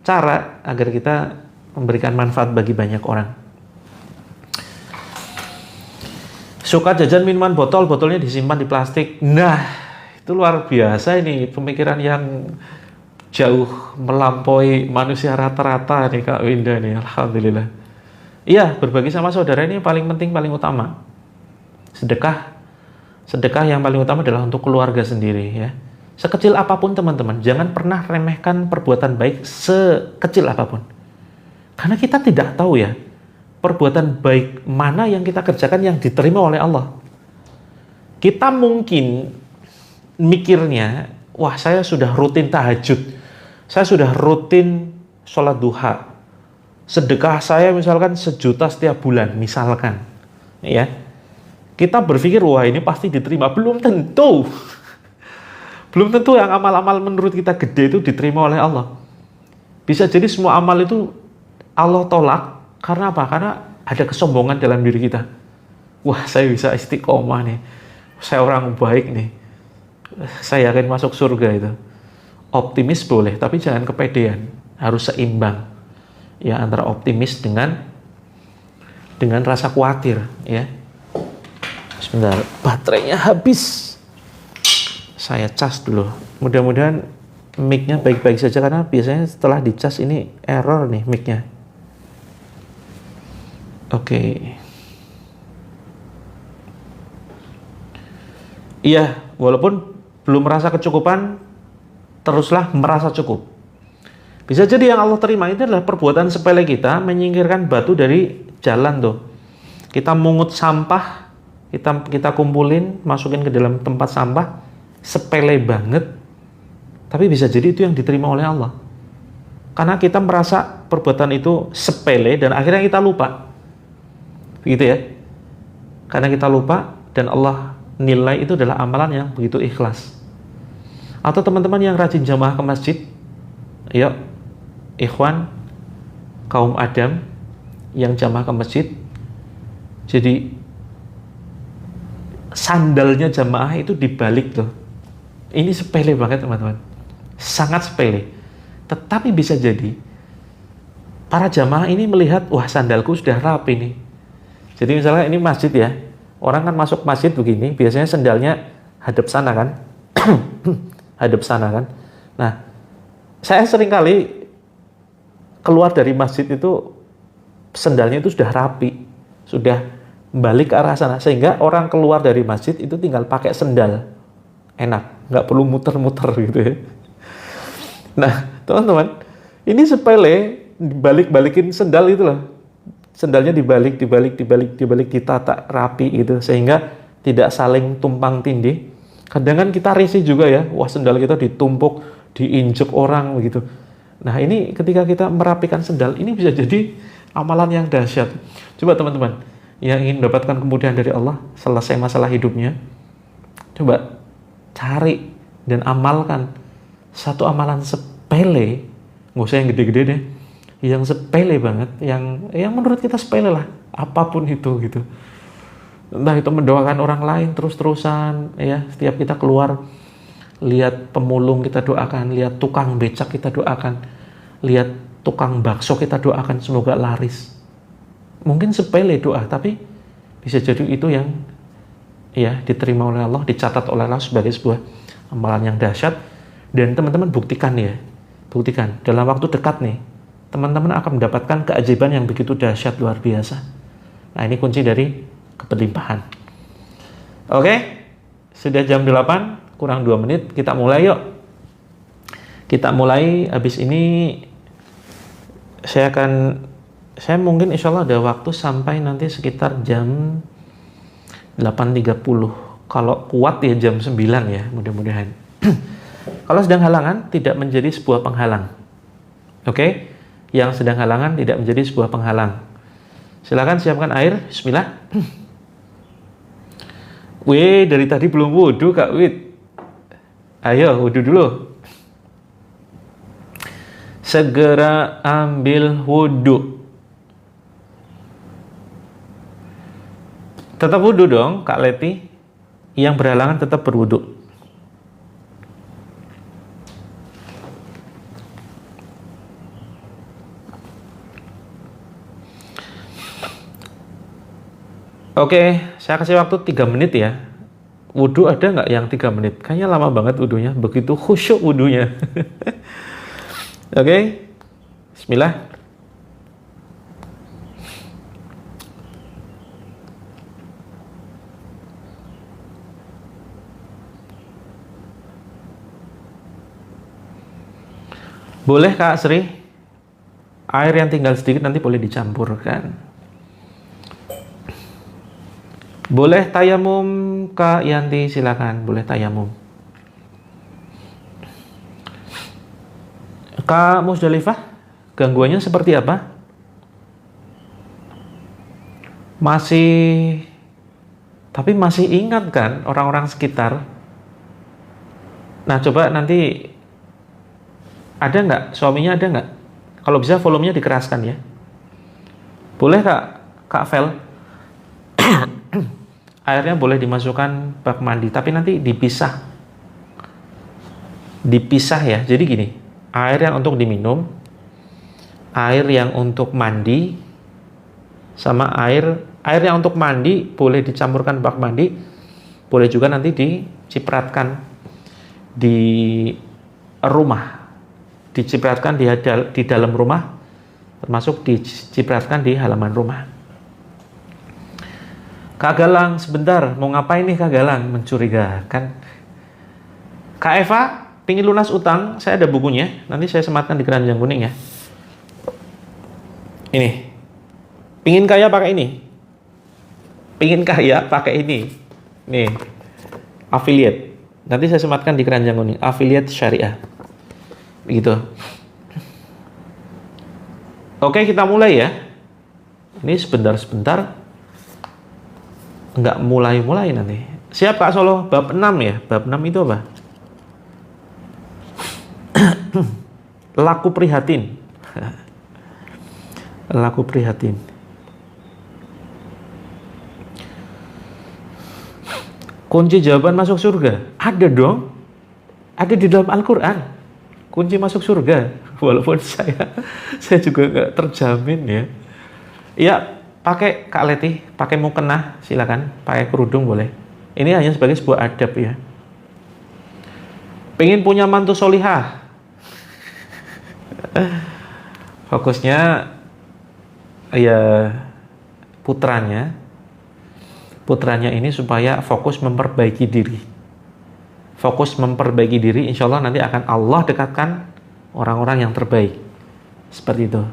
cara agar kita memberikan manfaat bagi banyak orang. Suka jajan minuman botol, botolnya disimpan di plastik. Nah, itu luar biasa ini, pemikiran yang jauh melampaui manusia rata-rata nih Kak Winda nih, alhamdulillah. Iya, berbagi sama saudara ini paling penting, paling utama. Sedekah yang paling utama adalah untuk keluarga sendiri ya. Sekecil apapun teman-teman, jangan pernah remehkan perbuatan baik sekecil apapun. Karena kita tidak tahu ya, perbuatan baik mana yang kita kerjakan yang diterima oleh Allah. Kita mungkin mikirnya, wah saya sudah rutin tahajud, saya sudah rutin sholat duha, sedekah saya misalkan 1 juta setiap bulan misalkan, ya. Kita berpikir wah ini pasti diterima. Belum tentu. Belum tentu yang amal-amal menurut kita gede itu diterima oleh Allah. Bisa jadi semua amal itu Allah tolak. Karena apa? Karena ada kesombongan dalam diri kita. Wah, saya bisa istiqomah nih. Saya orang baik nih. Saya yakin masuk surga itu. Optimis boleh, tapi jangan kepedean. Harus seimbang. Ya, antara optimis dengan rasa khawatir, ya. Sebentar, baterainya habis. Saya cas dulu. Mudah-mudahan mic-nya baik-baik saja, karena biasanya setelah dicas ini error nih mic-nya. Oke. Iya, walaupun belum merasa kecukupan, teruslah merasa cukup. Bisa jadi yang Allah terima itu adalah perbuatan sepele kita, menyingkirkan batu dari jalan tuh. Kita mungut sampah, kita kumpulin, masukin ke dalam tempat sampah, sepele banget, tapi bisa jadi itu yang diterima oleh Allah. Karena kita merasa perbuatan itu sepele dan akhirnya kita lupa. Begitu ya. Karena kita lupa dan Allah nilai itu adalah amalan yang begitu ikhlas. Atau teman-teman yang rajin jamaah ke masjid, yuk ikhwan kaum Adam yang jamaah ke masjid, jadi sandalnya jamaah itu dibalik tuh. Ini sepele banget teman-teman, sangat sepele. Tetapi bisa jadi para jamaah ini melihat, wah sandalku sudah rapi nih. Jadi misalnya ini masjid ya, orang kan masuk masjid begini, biasanya sandalnya hadap sana kan, hadap sana kan. Nah, saya sering kali keluar dari masjid itu sandalnya itu sudah rapi, sudah balik ke arah sana, sehingga orang keluar dari masjid itu tinggal pakai sandal, enak, nggak perlu muter-muter gitu ya. Nah, teman-teman, ini sepele, dibalik-balikin sandal itu loh. Sendalnya dibalik, ditata rapi gitu, sehingga tidak saling tumpang tindih. Kadang kan kita risih juga ya, wah sendal kita ditumpuk, diinjek orang begitu. Nah ini ketika kita merapikan sendal, ini bisa jadi amalan yang dahsyat. Coba teman-teman yang ingin mendapatkan kemudahan dari Allah, selesai masalah hidupnya, coba cari dan amalkan satu amalan sepele, nggak usah yang gede-gede deh, yang sepele banget, yang menurut kita sepele lah, apapun itu gitu. Entah itu mendoakan orang lain terus-terusan ya, setiap kita keluar lihat pemulung kita doakan, lihat tukang becak kita doakan, lihat tukang bakso kita doakan semoga laris. Mungkin sepele doa, tapi bisa jadi itu yang ya diterima oleh Allah, dicatat oleh Allah sebagai sebuah amalan yang dahsyat. Dan teman-teman buktikan dalam waktu dekat nih, teman-teman akan mendapatkan keajaiban yang begitu dahsyat, luar biasa. Nah ini kunci dari keberlimpahan. Oke, sudah jam 8 kurang 2 menit, kita mulai yuk. Kita mulai, habis ini saya mungkin insya Allah ada waktu sampai nanti sekitar jam 8.30. Kalau kuat ya jam 9 ya, mudah-mudahan. Kalau sedang halangan, tidak menjadi sebuah penghalang. Oke? Yang sedang halangan tidak menjadi sebuah penghalang. Silakan siapkan air. Bismillah. Wih, dari tadi belum wudhu Kak Wid. Ayo wudhu dulu. Segera ambil wudhu. Tetap wudhu dong Kak Leti. Yang berhalangan tetap berwudhu. Oke, saya kasih waktu 3 menit ya. Wudhu ada nggak yang 3 menit? Kayaknya lama banget wudhunya. Begitu khusyuk wudhunya. Oke, bismillah. Boleh Kak Sri, air yang tinggal sedikit nanti boleh dicampurkan. Boleh tayamum Kak Yanti, silakan. Boleh tayamum. Kak Musdalifah, gangguannya seperti apa? Tapi masih ingat kan orang-orang sekitar? Nah coba nanti, ada nggak? Suaminya ada nggak? Kalau bisa volumenya dikeraskan ya. Boleh Kak Vel? Airnya boleh dimasukkan bak mandi, tapi nanti dipisah. Dipisah ya. Jadi gini, air yang untuk diminum, air yang untuk mandi, sama air yang untuk mandi boleh dicampurkan bak mandi, boleh juga nanti dicipratkan di rumah, dicipratkan di dalam rumah, termasuk dicipratkan di halaman rumah. Kak Galang, sebentar, mau ngapain nih Kak Galang? Mencurigakan. Kak Eva, pingin lunas utang, saya ada bukunya, nanti saya sematkan di keranjang kuning ya. Ini, pingin kaya pakai ini. Pingin kaya pakai ini. Nih, affiliate. Nanti saya sematkan di keranjang kuning, affiliate syariah. Begitu. Oke, kita mulai ya. Ini sebentar-sebentar. Enggak mulai-mulai nanti. Siap Kak Solo, bab 6 ya. Bab 6 itu apa? Laku prihatin. Laku prihatin. Kunci jawaban masuk surga? Ada dong. Ada di dalam Al-Quran. Kunci masuk surga. Walaupun saya juga nggak terjamin ya. Ya, pakai Kak Leti, pakai mukena silakan, pakai kerudung boleh. Ini hanya sebagai sebuah adab ya. Pengen punya mantu solihah. Fokusnya ya putranya ini supaya fokus memperbaiki diri. Fokus memperbaiki diri, insya Allah nanti akan Allah dekatkan orang-orang yang terbaik. Seperti itu.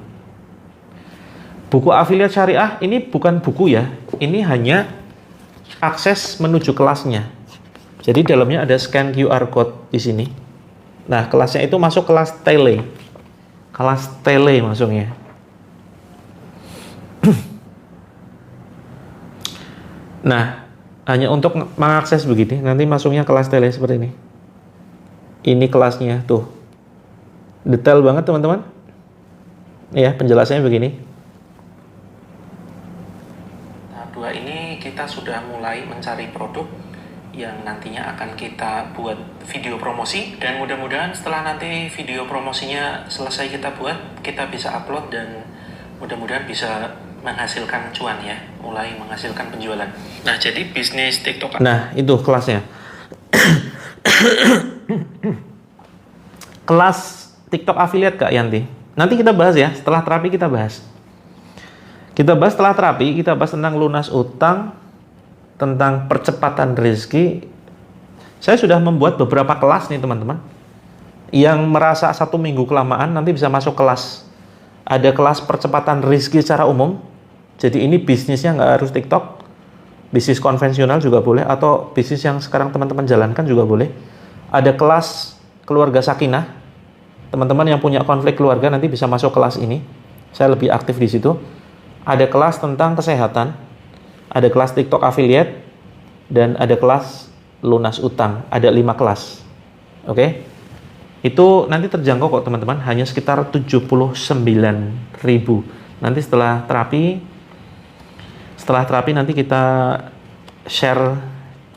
Buku afiliat syariah ini bukan buku ya, ini hanya akses menuju kelasnya. Jadi dalamnya ada scan QR code di sini. Nah, kelasnya itu masuk kelas tele. Kelas tele masuknya. Nah, hanya untuk mengakses begini, nanti masuknya kelas tele seperti ini. Ini kelasnya tuh. Detail banget teman-teman. Ya, penjelasannya begini. Ini kita sudah mulai mencari produk yang nantinya akan kita buat video promosi, dan mudah-mudahan setelah nanti video promosinya selesai kita buat, kita bisa upload dan mudah-mudahan bisa menghasilkan cuan ya, mulai menghasilkan penjualan. Nah, jadi bisnis TikTok. Nah, itu kelasnya. Kelas TikTok affiliate Kak Yanti. Nanti kita bahas ya, setelah terapi kita bahas. Kita bahas setelah terapi, kita bahas tentang lunas utang, tentang percepatan rezeki. Saya sudah membuat beberapa kelas nih teman-teman. Yang merasa 1 minggu kelamaan nanti bisa masuk kelas. Ada kelas percepatan rezeki secara umum. Jadi ini bisnisnya nggak harus TikTok. Bisnis konvensional juga boleh, atau bisnis yang sekarang teman-teman jalankan juga boleh. Ada kelas keluarga sakinah. Teman-teman yang punya konflik keluarga nanti bisa masuk kelas ini. Saya lebih aktif di situ. Ada kelas tentang kesehatan, ada kelas TikTok affiliate, dan ada kelas lunas utang. Ada 5 kelas. Oke? Itu nanti terjangkau kok teman-teman, hanya sekitar 79.000. Nanti setelah terapi nanti kita share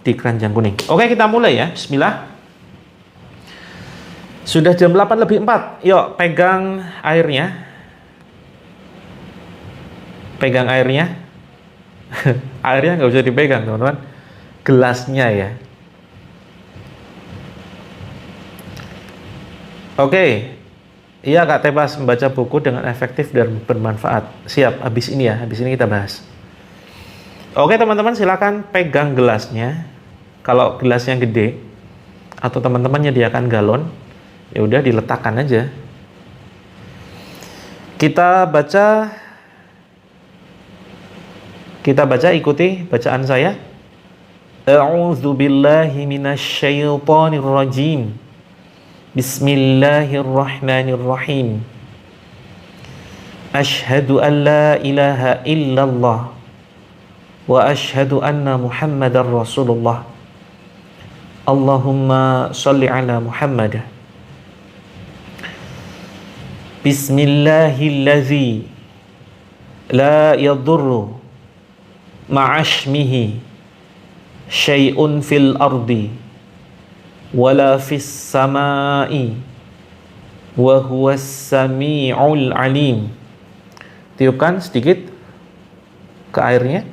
di keranjang kuning. Oke, kita mulai ya. Bismillah. Sudah jam 8:04. Yuk, pegang airnya. Pegang airnya. Airnya nggak bisa dipegang, teman-teman. Gelasnya ya. Oke. Iya Kak Tebas, membaca buku dengan efektif dan bermanfaat. Siap, habis ini ya, habis ini kita bahas. Oke teman-teman, silakan pegang gelasnya. Kalau gelasnya gede atau teman-teman nyediakan galon, ya udah diletakkan aja. Kita baca, ikuti bacaan saya. A'udzubillahi minasyaitonirrajim. Bismillahirrahmanirrahim. Asyhadu an la ilaha illallah wa asyhadu anna Muhammadar Rasulullah. Allahumma sholli ala Muhammad. Bismillahilladzi la yadurru ma'ashmihi syai'un fil ardi wala fis samai wa huwas sami'ul alim. Tiupkan sedikit ke airnya.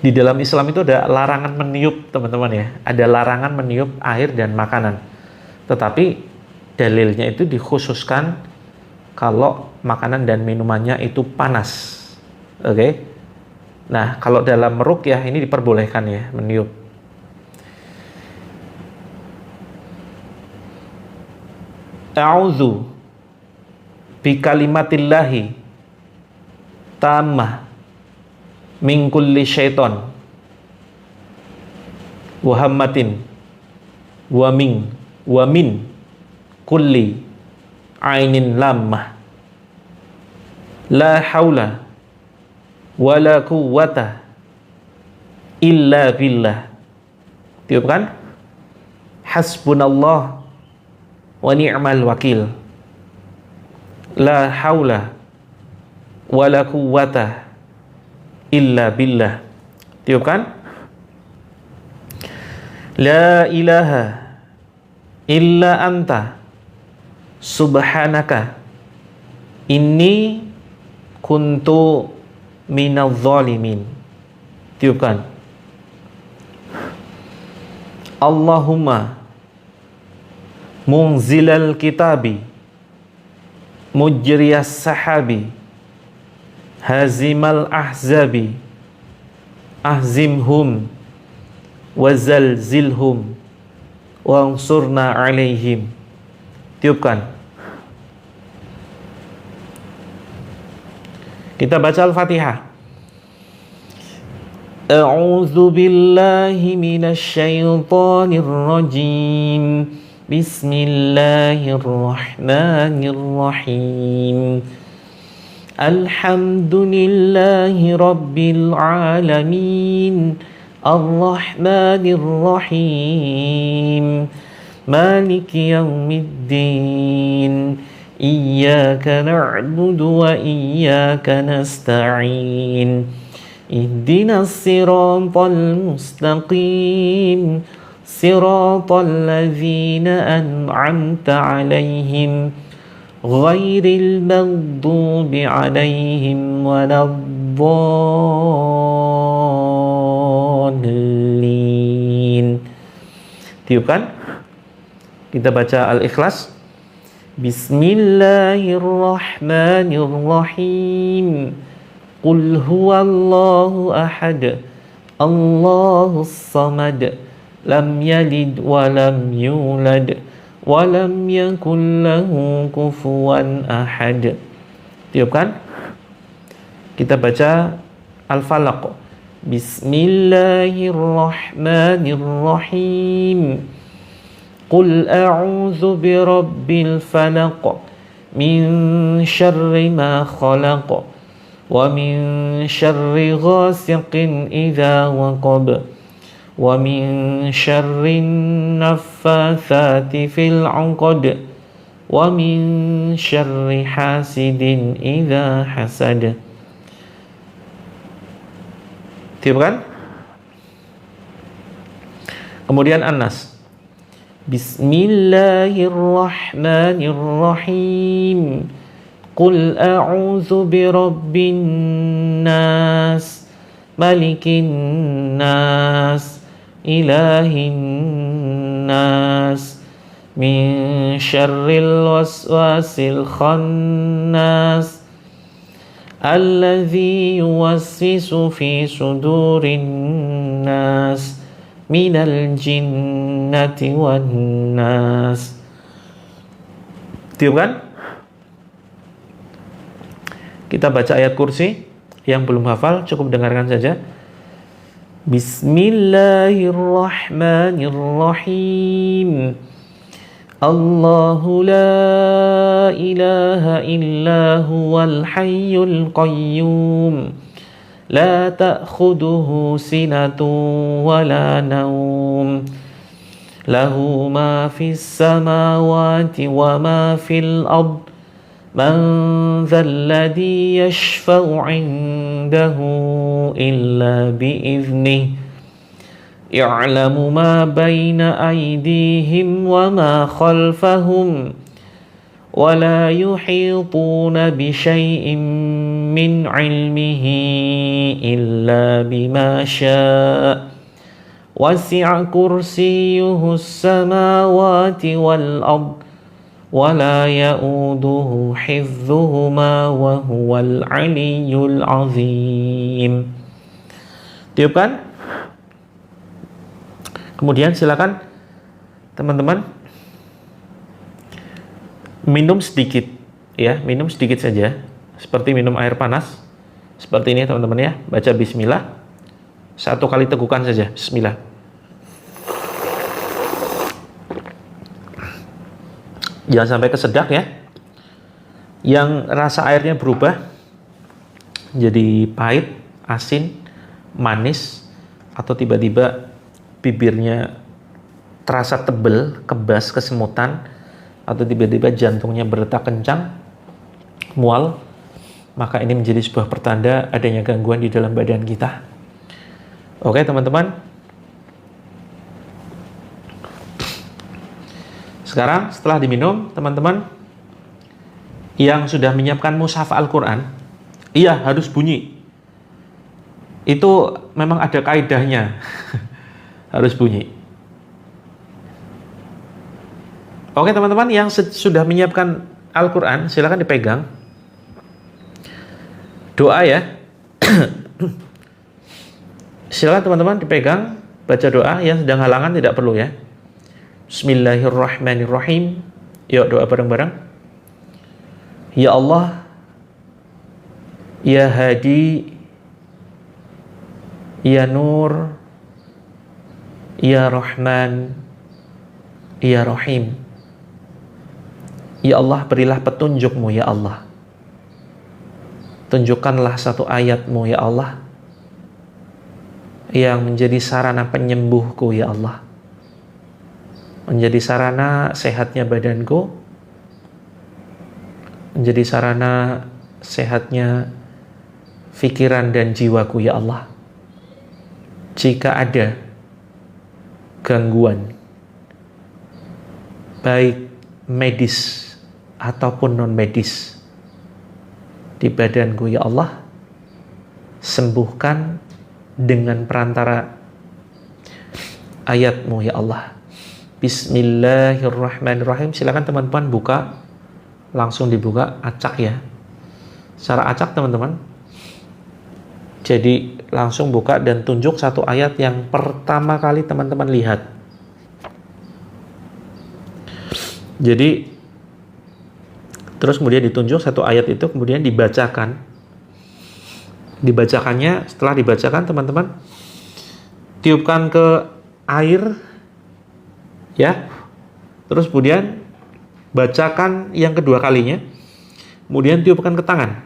Di dalam Islam itu ada larangan meniup, teman-teman ya. Ada larangan meniup air dan makanan. Tetapi dalilnya itu dikhususkan kalau makanan dan minumannya itu panas. Oke. Nah, kalau dalam ruqyah ini diperbolehkan ya meniup. A'udzu bi kalimatillahi tammah min kulli syaiton wa hammatin wa min kulli ainin lammah la haula wala quwwata illa billah. Tiupkan. Hasbunallah wa ni'mal wakil. La haula wala quwwata illa billah. Tiupkan. La ilaha illa anta subhanaka inni kuntu minadh dhalimin. Tiupkan. Allahumma munzilal kitabi mujriyas sahabi hazimal ahzabi ahzimhum wazalzilhum wansurna alaihim. Tiupkan. Kita baca Al-Fatihah. A'udzu billahi minasy syaithanir rajim. Bismillahirrahmanirrahim. Alhamdulillahi rabbil alamin. Ar-Rahmanir Rahim. Maliki yaumiddin. Iyyaka na'budu wa iyyaka nasta'in. Ihdinas siratal mustaqim. Siratal ladzina an'amta 'alaihim ghairil maghdubi 'alaihim waladdallin. Tiupkan. Kita baca Al-Ikhlas. Bismillahirrahmanirrahim. Qul huwallahu ahad. Allahus samad. Lam yalid wa lam yulad wa lam yakul lahu kufuwan ahad. Tiupkan. Kita baca Al-Falaq. Bismillahirrahmanirrahim. Qul a'udzu birabbil falaq min syarri ma khalaq wa min syarri ghasiqin idza waqab wa min syarrin naffatsati fil 'uqad wa min syarri hasidin idza hasad. Tiupkan. Kemudian An-Nas. Bismillahirrahmanirrahim. Qul a'udzu birabbin nas malikin nas, ilahin nas, min syarril waswasil khannas, alladzi yuwaswisu fi sudurin nas, minal jinnati wan nas. Tiup kan? Kita baca ayat kursi. Yang belum hafal cukup dengarkan saja. Bismillahirrahmanirrahim. Allahu la ilaha illa huwal hayyul qayyum. La ta'khuduhu sinatun wa la nawm. Lahu ma fis samawati wa ma fil ard. Man dzalladzi yashfa'u 'indahu illa bi'iznihi. Ya'lamu ma baina aydihim wa ma khalfahum. Wa la yuhituna bi syai'in min 'ilmihi illa bima syaa'. Wasi'a kursiyyuhu as-samawati wal ard. Wala ya'uduhu hifdzuhuma wa huwal aliyyul azim. Tiup kan? Kemudian silakan teman-teman minum sedikit ya, minum sedikit saja seperti minum air panas. Seperti ini teman-teman ya. Baca bismillah. 1 kali tegukan saja. Bismillah. Jangan sampai kesedak ya. Yang rasa airnya berubah jadi pahit, asin, manis, atau tiba-tiba bibirnya terasa tebel, kebas, kesemutan, atau tiba-tiba jantungnya berdetak kencang, mual, maka ini menjadi sebuah pertanda adanya gangguan di dalam badan kita. Oke teman-teman. Sekarang setelah diminum, teman-teman yang sudah menyiapkan mushaf Al-Quran, iya harus bunyi. Itu memang ada kaidahnya. Harus bunyi. Oke teman-teman, yang sudah menyiapkan Al-Quran, silakan dipegang. Doa ya. Silakan teman-teman dipegang, baca doa. Yang sedang halangan tidak perlu ya. Bismillahirrahmanirrahim. Yuk doa bareng-bareng. Ya Allah, Ya Hadi, Ya Nur, Ya Rahman, Ya Rahim. Ya Allah, berilah petunjuk-Mu ya Allah. Tunjukkanlah satu ayat-Mu ya Allah yang menjadi sarana penyembuhku ya Allah. Menjadi sarana sehatnya badanku, menjadi sarana sehatnya pikiran dan jiwaku ya Allah. Jika ada gangguan baik medis ataupun non medis di badanku ya Allah, sembuhkan dengan perantara ayat-Mu ya Allah. Bismillahirrahmanirrahim. Silakan teman-teman buka, langsung dibuka, acak ya. Secara acak teman-teman. Jadi langsung buka dan tunjuk satu ayat yang pertama kali teman-teman lihat. Jadi terus kemudian ditunjuk satu ayat itu, kemudian dibacakan. Dibacakannya, setelah dibacakan teman-teman tiupkan ke air ya. Terus kemudian bacakan yang kedua kalinya. Kemudian tiupkan ke tangan.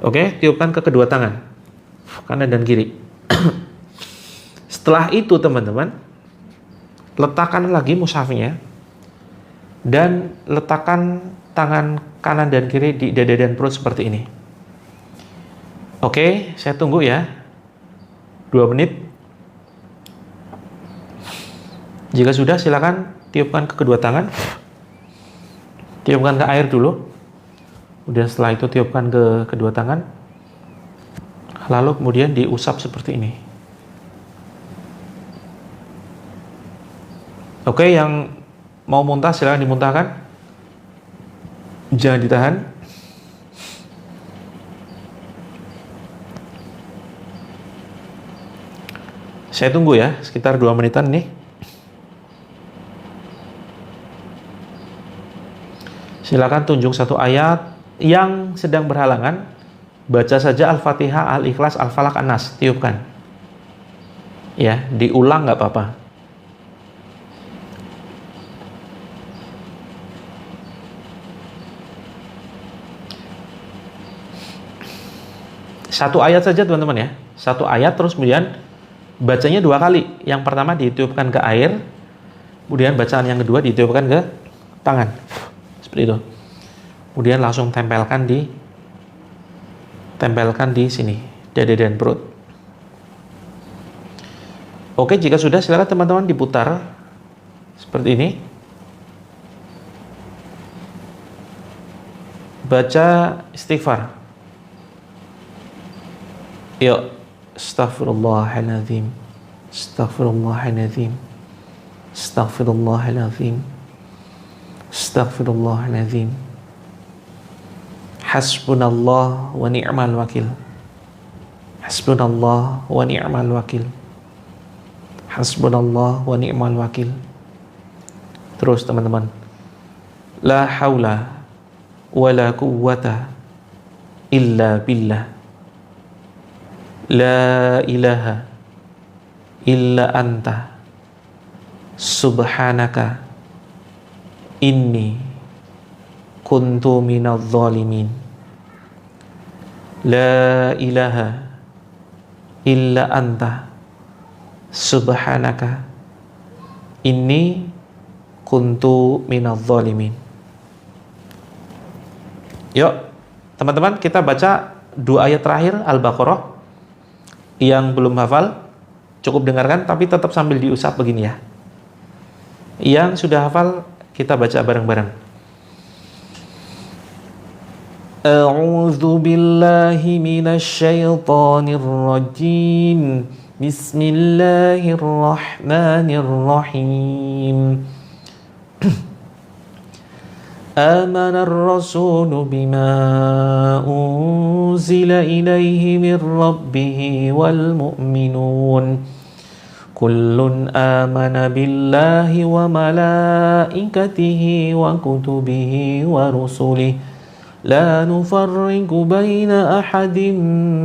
Oke, tiupkan ke kedua tangan, kanan dan kiri. Setelah itu teman-teman, letakkan lagi mushafnya dan letakkan tangan kanan dan kiri di dada dan perut seperti ini. Oke, saya tunggu ya 2 menit. Jika sudah, silakan tiupkan ke kedua tangan. Tiupkan ke air dulu. Kemudian setelah itu tiupkan ke kedua tangan. lalu kemudian diusap seperti ini. Oke, yang mau muntah silakan dimuntahkan, jangan ditahan. Saya tunggu ya, sekitar 2 menitan nih. Silakan tunjuk satu ayat. Yang sedang berhalangan, baca saja Al-Fatihah, Al-Ikhlas, Al-Falaq, An-Nas, tiupkan. Ya, diulang nggak apa-apa. Satu ayat saja teman-teman ya. Satu ayat terus kemudian bacanya 2 kali. Yang pertama ditiupkan ke air, kemudian bacaan yang kedua ditiupkan ke tangan. Seperti itu. Kemudian langsung tempelkan di sini, dada dan perut. Oke, jika sudah silakan teman-teman diputar seperti ini. Baca istighfar. Yuk, astaghfirullahaladzim, astaghfirullahaladzim, astaghfirullahaladzim, astaghfirullahaladzim. Hasbunallah wa ni'mal wakil. Hasbunallah wa ni'mal wakil. Hasbunallah wa ni'mal wakil. Terus teman-teman. La haula wa la quwwata illa billah. La ilaha illa anta. Subhanaka inni kuntu minadh dhalimin. La ilaha illa anta subhanaka inni kuntu minadh dhalimin. Yuk teman-teman, kita baca 2 ayat terakhir Al-Baqarah. Yang belum hafal cukup dengarkan, tapi tetap sambil diusap begini ya. Yang sudah hafal kita baca bareng-bareng. A'udzu billahi minasy syaithanir rajim. Bismillahirrahmanirrahim. Amanar rasulu bima unzila ilaihi mir rabbih wal mu'minun. Kullun amana billahi wa malaikatihi wa kutubihi wa rusulihi. لا نفرق بين أحد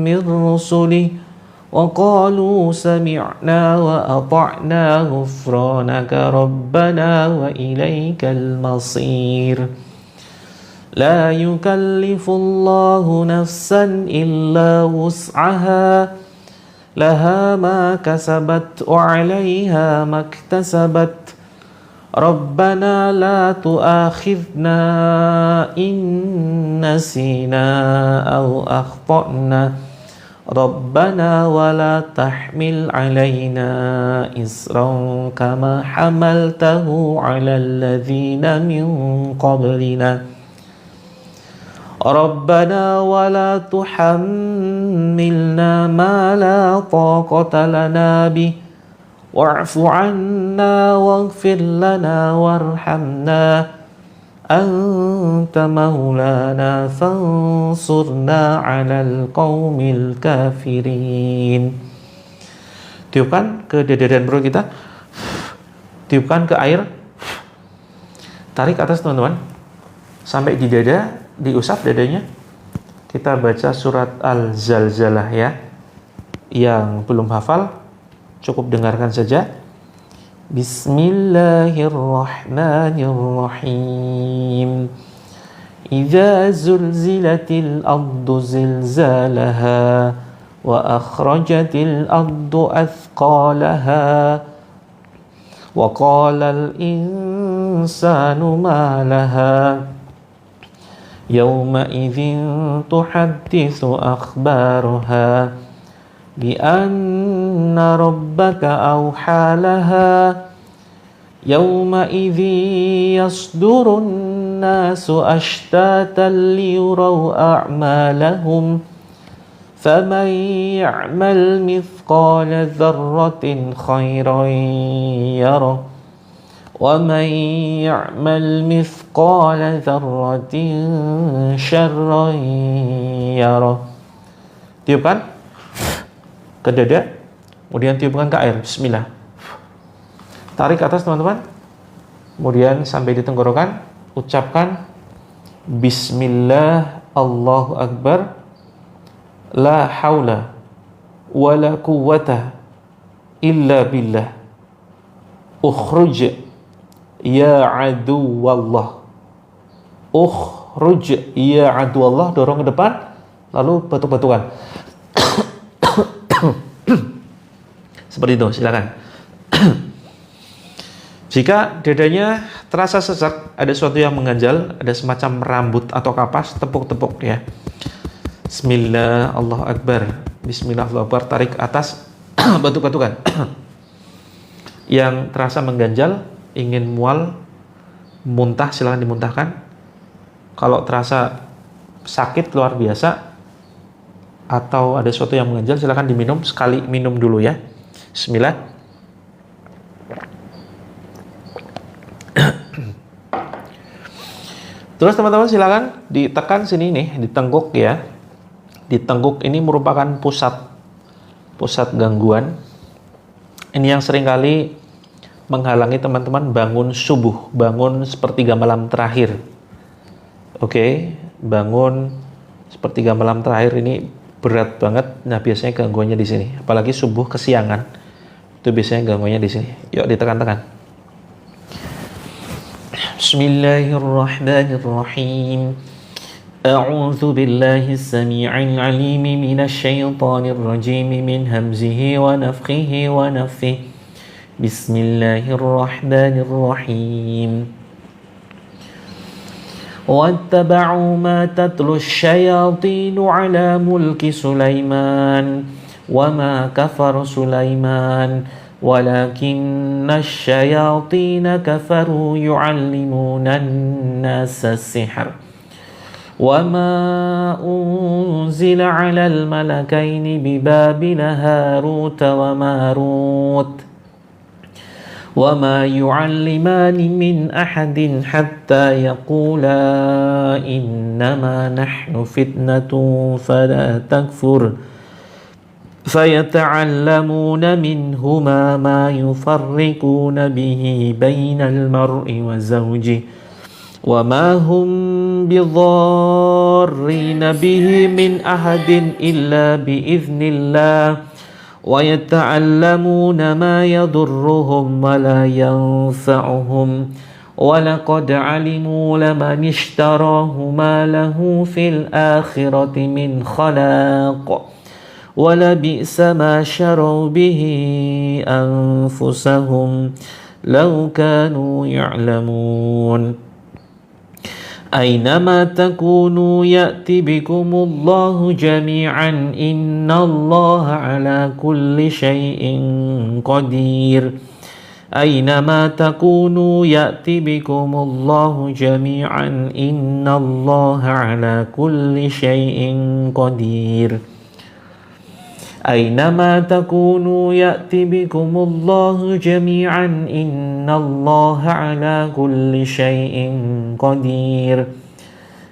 من رسله وقالوا سمعنا وأطعنا غفرانك ربنا وإليك المصير لا يكلف الله نفسا إلا وسعها لها ما كسبت وعليها ما اكتسبت ربنا لا تؤاخذنا إن نسينا أو أخطأنا ربنا ولا تحمل علينا إصرا كما حملته على الذين من قبلنا ربنا ولا تحملنا ما لا طاقة لنا به واعف عنا واغفر لنا وارحمنا أنت مولانا فانصرنا على القوم الكافرين. Tiupkan ke dada dan perut kita. Tiupkan ke air. Tarik atas teman-teman. Sampai di dada, diusap dadanya. Kita baca surat Al-Zalzalah ya. Yang belum hafal cukup dengarkan saja. Bismillahirrahmanirrahim. Idza zulzilatil ardu zilzalaha wa akhrajatil ardu athqalaha wa qalal insanu ma laha yawma idzin tuhadditsu akhbaraha بأن ربك أوحى لها يومئذ يصدر الناس أشتاتا ليروا أعمالهم فمن يعمل مثقال ذرة خيرا يره ومن يعمل مثقال ذرة شرا يره. Tiupkan ke dada, kemudian tiupkan ke air. Bismillah. Tarik ke atas teman-teman, kemudian sampai di tenggorokan, ucapkan Bismillah, Allahu Akbar, la haula wa la quwwata illa billah, ukhruj ya aduwallah, ukhruj ya aduwallah. Dorong ke depan, lalu batuk-batukan seperti itu, silakan. Jika dadanya terasa sesak, ada sesuatu yang mengganjal, ada semacam rambut atau kapas, tepuk-tepuk ya. Bismillah, Allahu Akbar. Bismillah, Allahu Akbar. Tarik ke atas, batuk-batukan. Yang terasa mengganjal, ingin mual, muntah, silakan dimuntahkan. Kalau terasa sakit luar biasa atau ada sesuatu yang mengganjal, silakan diminum. Sekali minum dulu ya. Bismillah. Terus teman-teman silakan ditekan sini nih, di tengkuk ya. Di tengkuk ini merupakan pusat gangguan. Ini yang seringkali menghalangi teman-teman bangun subuh, bangun sepertiga malam terakhir. Oke, bangun sepertiga malam terakhir ini berat banget. Nah, biasanya gangguannya di sini. Apalagi subuh kesiangan. Itu biasanya gangguannya di sini. Yuk ditekan-tekan. Bismillahirrahmanirrahim. A'udzu billahi as-sami'il 'alim minasy syaithanir rajim min hamzihi wa nafthihi wa nafthihi. Bismillahirrahmanirrahim. واتبعوا ما تتلو الشياطين على ملك سليمان وما كفر سليمان ولكن الشياطين كفروا يعلمون الناس السحر وما أنزل على الملكين ببابل هاروت وماروت وما يعلمان من أحد حتى يقولا إنما نحن فتنة فلا تكفر فيتعلمون منهما ما يفرقون به بين المرء وزوجه وما هم بضارين به من أحد إلا بإذن الله ويتعلمون ما يضرهم ولا ينفعهم ولقد علموا لمن اشتراه ما له في الآخرة من خلاق ولبئس ما شروا به أنفسهم لو كانوا يعلمون أينما تكونوا يأتي بكم الله جميعا إن الله على كل شيء قدير أينما تكونوا يأتي بكم الله جميعا إن الله على كل شيء قدير أينما تكونوا يأتي بكم الله جميعا إن الله على كل شيء قدير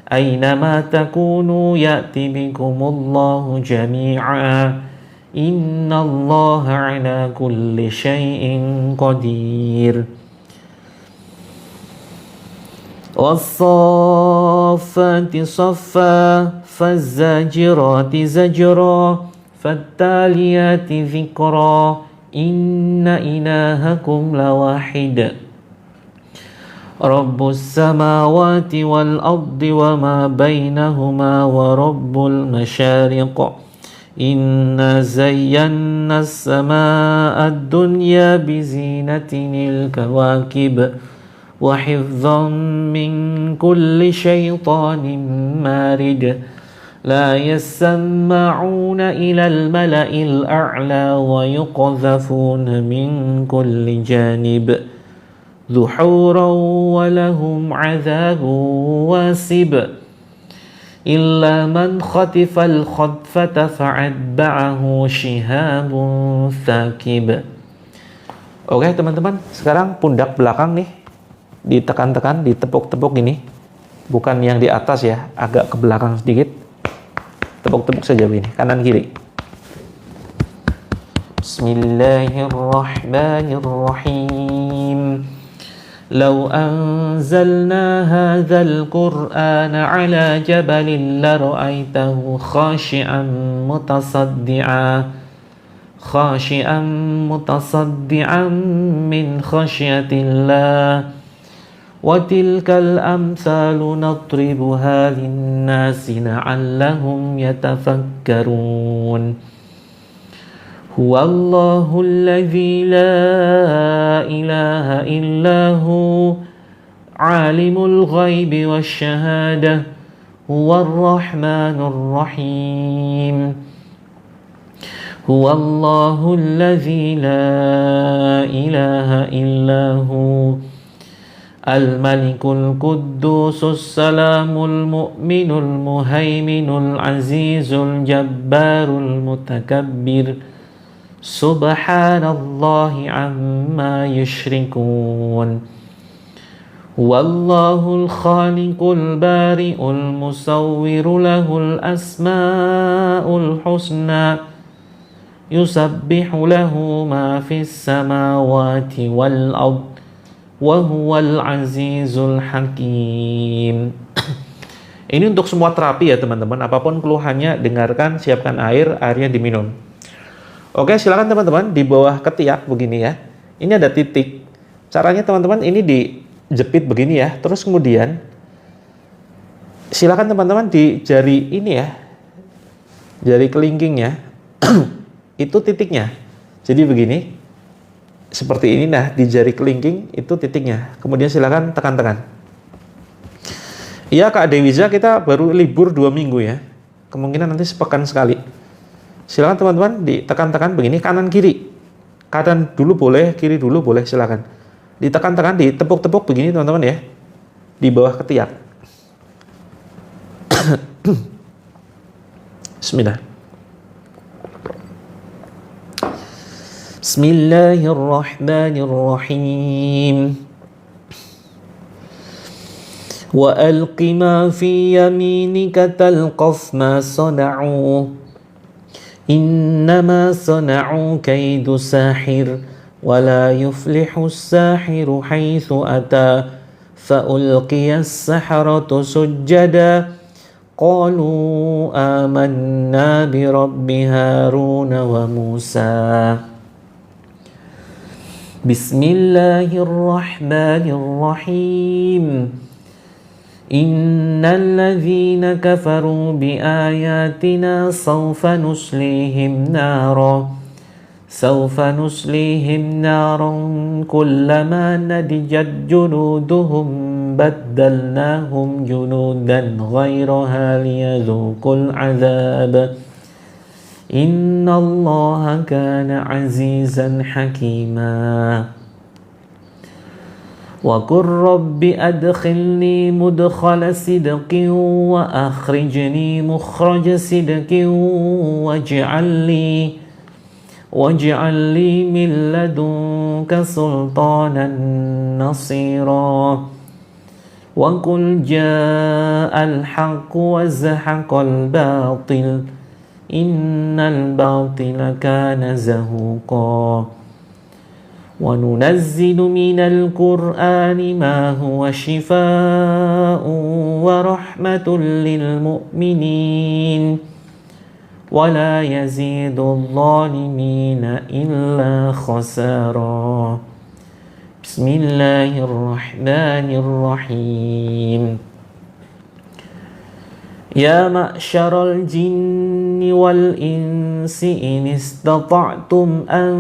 أينما تكونوا يأتي بكم الله جميعا إن الله على كل شيء قدير والصافات صفا فالزاجرات زجرا فالتاليات ذكرا إن إلهكم لواحد رب السماوات والأرض وما بينهما ورب المشارق إنا زينا السماء الدنيا بزينة الكواكب وحفظا من كل شيطان مارد لا يسمعون إلى الملأ الأعلى ويقذفون من كل جانب دحورا ولهم عذاب واسب إلا من خطف الخطفة فأتبعه شهاب ثاقب. Oke teman-teman, sekarang pundak belakang nih ditekan-tekan, ditepuk-tepuk gini. Bukan yang di atas ya, agak ke belakang sedikit. Tepuk-tepuk saja begini, kanan kiri. Bismillahirrahmanirrahim. لو أنزلنا هذا القرآن على جبل لرأيته خاشعا متصدعا من خشية الله وتلك الأمثال نضربها للناس لعلهم يتفكرون هو الله الذي لا إله إلا هو عالم الغيب والشهادة هو الرحمن الرحيم هو الله الذي لا إله إلا هو الملك القدوس السلام المؤمن المهيمن العزيز الجبار المتكبر سبحان الله عما يشركون هو الله الخالق البارئ المصور له الأسماء الحسنى يسبح له ما في السماوات والأرض وهو العزيز الحكيم. Ini untuk semua terapi ya teman-teman. Apapun keluhannya, dengarkan, siapkan airnya diminum. Oke, silakan teman-teman di bawah ketiak begini ya. Ini ada titik. Caranya teman-teman ini dijepit begini ya. Terus kemudian silakan teman-teman di jari ini ya. Jari kelingkingnya itu titiknya. Jadi begini. Seperti ini, nah di jari kelingking itu titiknya. Kemudian silakan tekan-tekan. Iya Kak Dewiza, kita baru libur 2 minggu ya. Kemungkinan nanti sepekan sekali. Silakan teman-teman ditekan-tekan begini, kanan kiri. Kanan dulu boleh, kiri dulu boleh, silakan. Ditekan-tekan, ditepuk-tepuk begini teman-teman ya. Di bawah ketiak. Bismillah. Bismillahirrahmanirrahim. Wa alqi ma fi yaminika talqaf ma sana'u إنما صنعوا كيد ساحر ولا يفلح الساحر حيث أتى فألقي السحرة سجدا قالوا آمنا برب هارون وموسى بسم الله الرحمن الرحيم إن الذين كفروا بآياتنا سوف نصليهم نارا كلما نضجت جلودهم بدلناهم جلودا غيرها ليذوقوا العذاب إن الله كان عزيزا حكيما وقل رب أدخلني مدخل صدق وأخرجني مخرج صدق واجعل لي من لدنك سلطانا نصيرا وقل جاء الحق وزهق الباطل إن الباطل كان زهوقا وننزل من القرآن ما هو شفاء ورحمة للمؤمنين ولا يزيد الظالمين إلا خسارا بسم الله الرحمن الرحيم يا معشر الجن والإنس إن استطعتم أن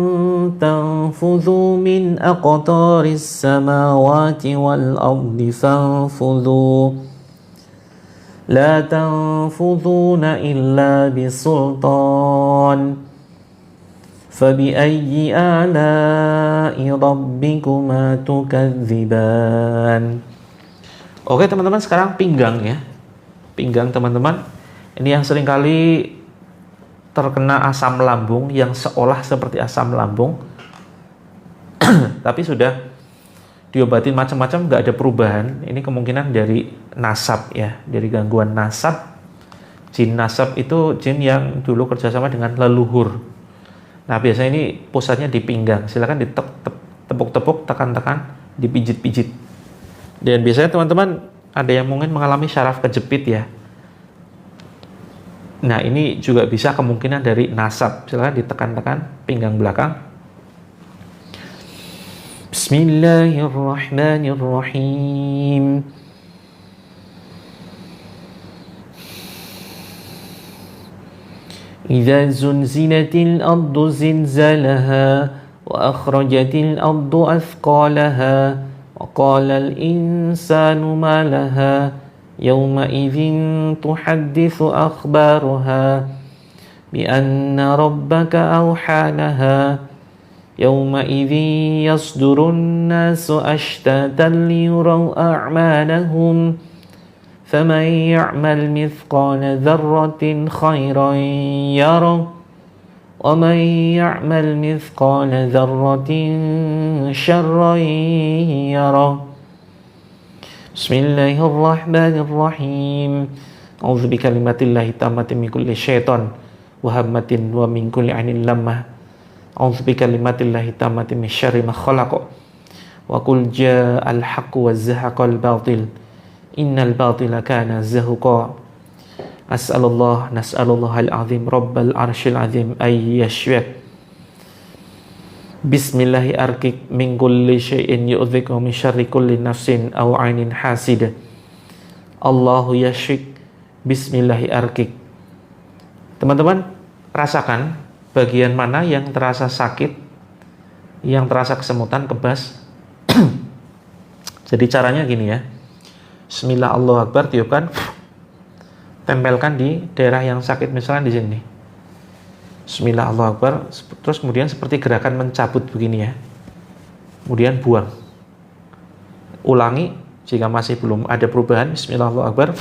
تنفذوا من أقطار السماوات والأرض فانفذوا لا تنفذون إلا بسلطان فبأي آلاء ربكما تكذبان. Oke teman-teman, sekarang pinggang ya. pinggang teman-teman. Ini yang seringkali terkena asam lambung yang seolah seperti asam lambung, tapi sudah diobatin macam-macam nggak ada perubahan. Ini kemungkinan dari nasab ya, dari gangguan nasab. Jin nasab itu jin yang dulu kerjasama dengan leluhur. Nah biasanya ini pusatnya di pinggang. Silakan ditepuk-tepuk, tekan-tekan, dipijit-pijit. Dan biasanya teman-teman ada yang mungkin mengalami syaraf kejepit ya. Nah ini juga bisa kemungkinan dari nasab. Silakan ditekan-tekan pinggang belakang. Bismillahirrahmanirrahim. إذا زلزلت الأرض زلزالها وأخرجت الأرض أثقالها وقال الإنسان ما لها يومئذ تحدث أخبارها بأن ربك أوحى لها يومئذ يصدر الناس أشتاتا ليروا أعمالهم فمن يعمل مثقال ذرة خيرا يره ومن يعمل مثقال ذرة شرا يره بسم الله الرحمن الرحيم أعوذ بكلمات الله التامة من كل شيطان وهمة ومن كل عين لمة أعوذ بكلمات الله التامة من شر ما خلق وقل جاء الحق وزهق الباطل Innal batila kana zahuqa. Nas'alallahal azim rabbal arsyil azim ayyashwak. Bismillahi arkik min kulli syai'in yu'dhik wa min syarri kulli nafsin aw 'ainin hasid. Allahu yashwik. Bismillahi arkik. Teman-teman, rasakan bagian mana yang terasa sakit, yang terasa kesemutan, kebas. Jadi caranya gini ya. Bismillah, Allahu Akbar, tiupkan, tempelkan di daerah yang sakit, misalnya di sini. Bismillah, Allahu Akbar, terus kemudian seperti gerakan mencabut begini ya. Kemudian buang. Ulangi jika masih belum ada perubahan. Bismillah, Allahu Akbar,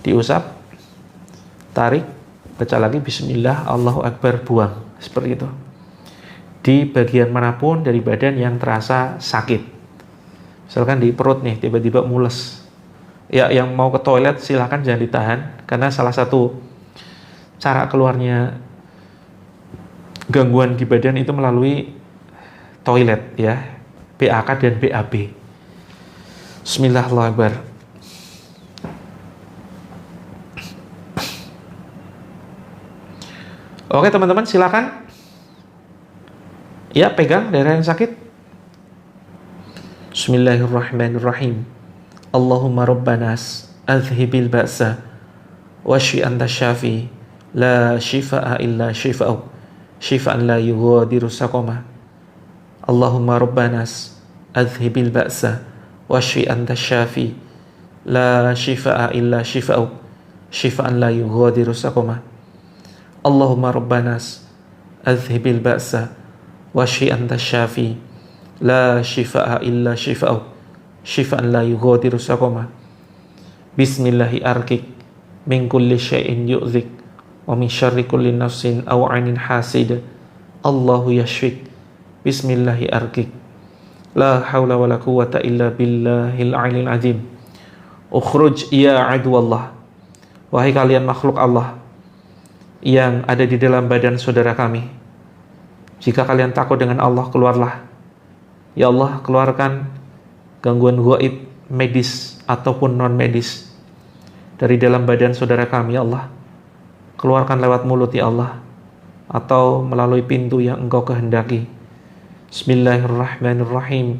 diusap, tarik, baca lagi Bismillah, Allahu Akbar, buang. Seperti itu. Di bagian manapun dari badan yang terasa sakit. Misalkan di perut nih, tiba-tiba mules. Ya, yang mau ke toilet silahkan jangan ditahan, karena salah satu cara keluarnya gangguan di badan itu melalui toilet ya, BAK dan BAB. Bismillahirrahmanirrahim. Oke teman-teman, silakan. Ya, pegang daerah yang sakit. Bismillahirrahmanirrahim. Allahumma rabbanas adhibil ba'sa washfi anta syafi la shifaa illa shifa'uk shifaan la yughadiru saqama. Allahumma rabbanas adhibil ba'sa washfi anta syafi la shifaa illa shifa'uk shifaan la yughadiru saqama. Allahumma rabbanas adhibil ba'sa washfi anta syafi la shifaa illa shifa'uk shifaan la yughadiru saqama. Bismillahi arkik min kulli syai'in yu'dhik wa min syarri kulli nafsin aw 'ainin hasid. Allahu yashfik. Bismillahi arkik. La haula wala quwwata illa billahil 'aliyil 'azim. Ukhruj ya aduwallah. Wahai kalian makhluk Allah yang ada di dalam badan saudara kami, jika kalian takut dengan Allah, keluarlah. Ya Allah, keluarkan gangguan gaib medis ataupun non medis dari dalam badan saudara kami, ya Allah. Keluarkan lewat mulut, ya Allah, atau melalui pintu yang Engkau kehendaki. Bismillahirrahmanirrahim.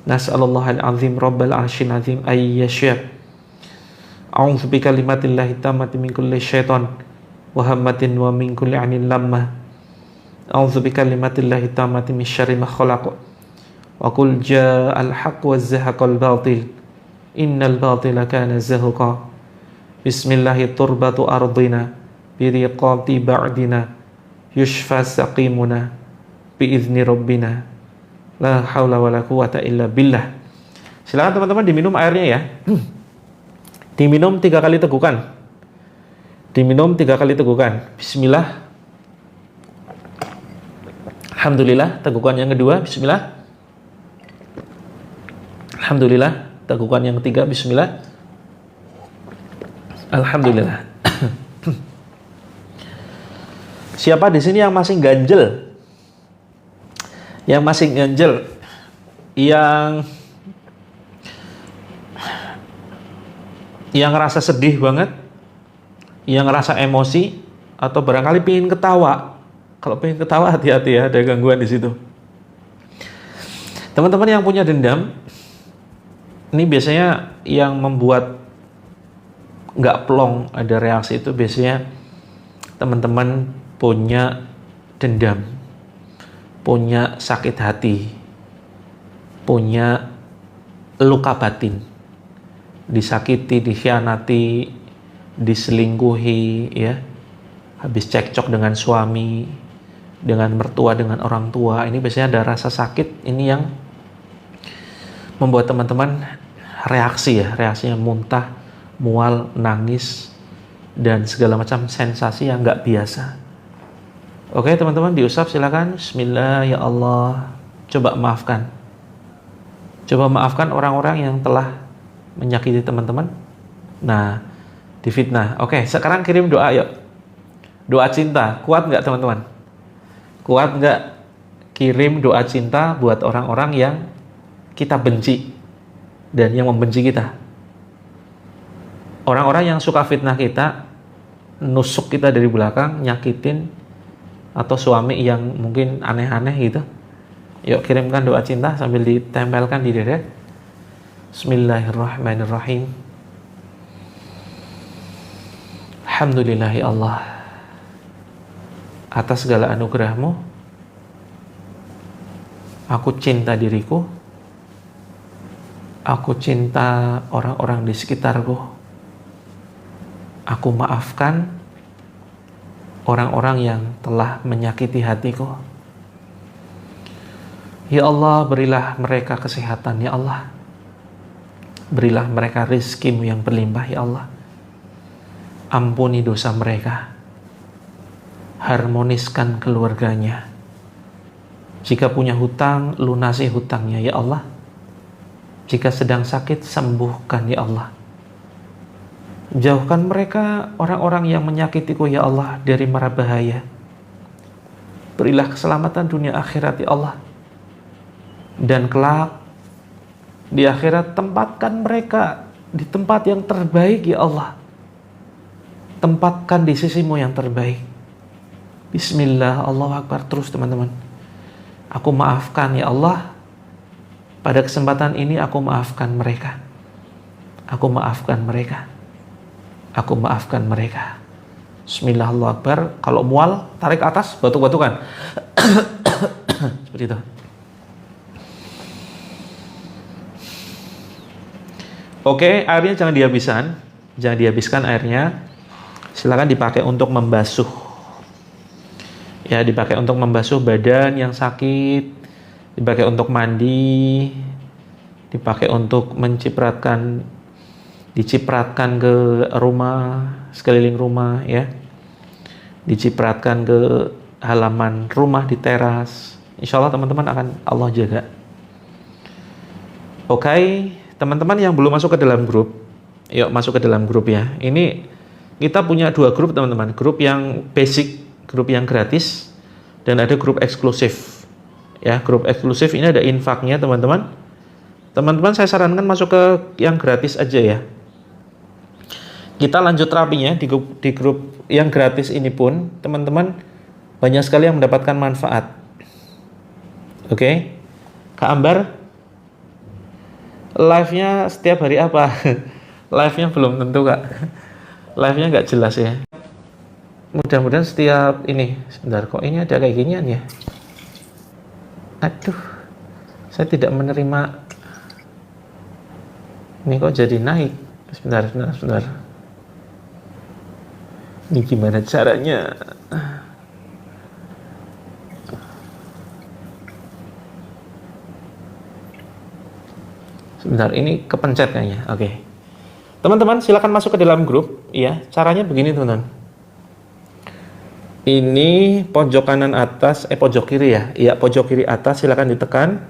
Nas'alallahal azim rabbal arsyil azim ayyashyak. A'udzu bikalimatillahi tammati min kulli syaitan wa hammatin wa min kulli 'ainin lammah. A'udzu bikalimatillahi tammati min syarri ma khalaq. Wa qul ja'al haqq wa zahaqal batil innal batila kana zahuqa. Bismillahi turbatu ardina biriqati ba'dina yushfa saqimuna biizni rabbina la haula wala quwata illa billah. Silakan teman-teman diminum airnya ya. Diminum 3 kali tegukan. Diminum 3 kali tegukan. Bismillah. Alhamdulillah. Tegukan yang kedua. Bismillah. Alhamdulillah. Tegukan yang ketiga. Bismillah. Alhamdulillah. Siapa di sini yang masih ganjel? Yang masih ganjel, yang ngerasa sedih banget, yang ngerasa emosi, atau barangkali pengen ketawa. Kalau pengen ketawa, hati-hati ya, ada gangguan di situ. Teman-teman yang punya dendam, ini biasanya yang membuat nggak plong ada reaksi itu biasanya teman-teman punya dendam, punya sakit hati, punya luka batin, disakiti, dikhianati, diselingkuhi, ya, habis cekcok dengan suami, dengan mertua, dengan orang tua. Ini biasanya ada rasa sakit. Ini yang membuat teman-teman reaksi, ya, reaksinya muntah, mual, nangis, dan segala macam sensasi yang nggak biasa. Oke teman-teman, diusap silakan. Bismillah, ya Allah. Coba maafkan. Coba maafkan orang-orang yang telah menyakiti teman-teman. Nah, difitnah. Oke, sekarang kirim doa yuk. Doa cinta. Kuat nggak teman-teman? Kuat nggak kirim doa cinta buat orang-orang yang kita benci dan yang membenci kita? Orang-orang yang suka fitnah kita, nusuk kita dari belakang, nyakitin, atau suami yang mungkin aneh-aneh gitu. Yuk kirimkan doa cinta sambil ditempelkan di dada. Bismillahirrahmanirrahim. Alhamdulillahi Allah, atas segala anugerahmu, aku cinta diriku, aku cinta orang-orang di sekitarku, aku maafkan orang-orang yang telah menyakiti hatiku. Ya Allah, berilah mereka kesehatan, ya Allah. Berilah mereka rizkimu yang berlimpah, ya Allah. Ampuni dosa mereka. Harmoniskan keluarganya. Jika punya hutang, lunasi hutangnya, ya Allah. Jika sedang sakit, sembuhkan, ya Allah. Jauhkan mereka, orang-orang yang menyakitiku, ya Allah, dari mara bahaya. Berilah keselamatan dunia akhirat, ya Allah. Dan kelak di akhirat, tempatkan mereka di tempat yang terbaik, ya Allah. Tempatkan di sisimu yang terbaik. Bismillah, Allahu Akbar. Terus teman-teman. Aku maafkan, ya Allah. Pada kesempatan ini aku maafkan mereka. Aku maafkan mereka. Aku maafkan mereka. Bismillah, Allahu Akbar. Kalau mual, tarik atas, batuk-batukan. Seperti itu. Oke, airnya jangan dihabiskan. Jangan dihabiskan airnya. Silakan dipakai untuk membasuh. Ya, dipakai untuk membasuh badan yang sakit, dipakai untuk mandi, dipakai untuk dicipratkan ke rumah, sekeliling rumah, ya. Dicipratkan ke halaman rumah, di teras. Insya Allah teman-teman akan Allah jaga. Oke, teman-teman yang belum masuk ke dalam grup, yuk masuk ke dalam grup ya. Ini kita punya 2 grup teman-teman. Grup yang basic, grup yang gratis, dan ada grup eksklusif. Ya, grup eksklusif ini ada infaknya teman-teman. Teman-teman saya sarankan masuk ke yang gratis aja ya. Kita lanjut rapinya di grup yang gratis ini pun, teman-teman banyak sekali yang mendapatkan manfaat. Oke, Kak Ambar, live-nya setiap hari apa? Live-nya belum tentu Kak. Live-nya nggak jelas ya. Mudah-mudahan setiap ini, sebentar kok ini ada kayak ginian ya. Aduh, saya tidak menerima. Ini kok jadi naik. Sebentar. Ini gimana caranya? Sebentar, ini kepencet kayaknya. Oke. Teman-teman silakan masuk ke dalam grup ya. Caranya begini teman-teman. Ini pojok kanan atas, pojok kiri ya. Iya, pojok kiri atas silakan ditekan.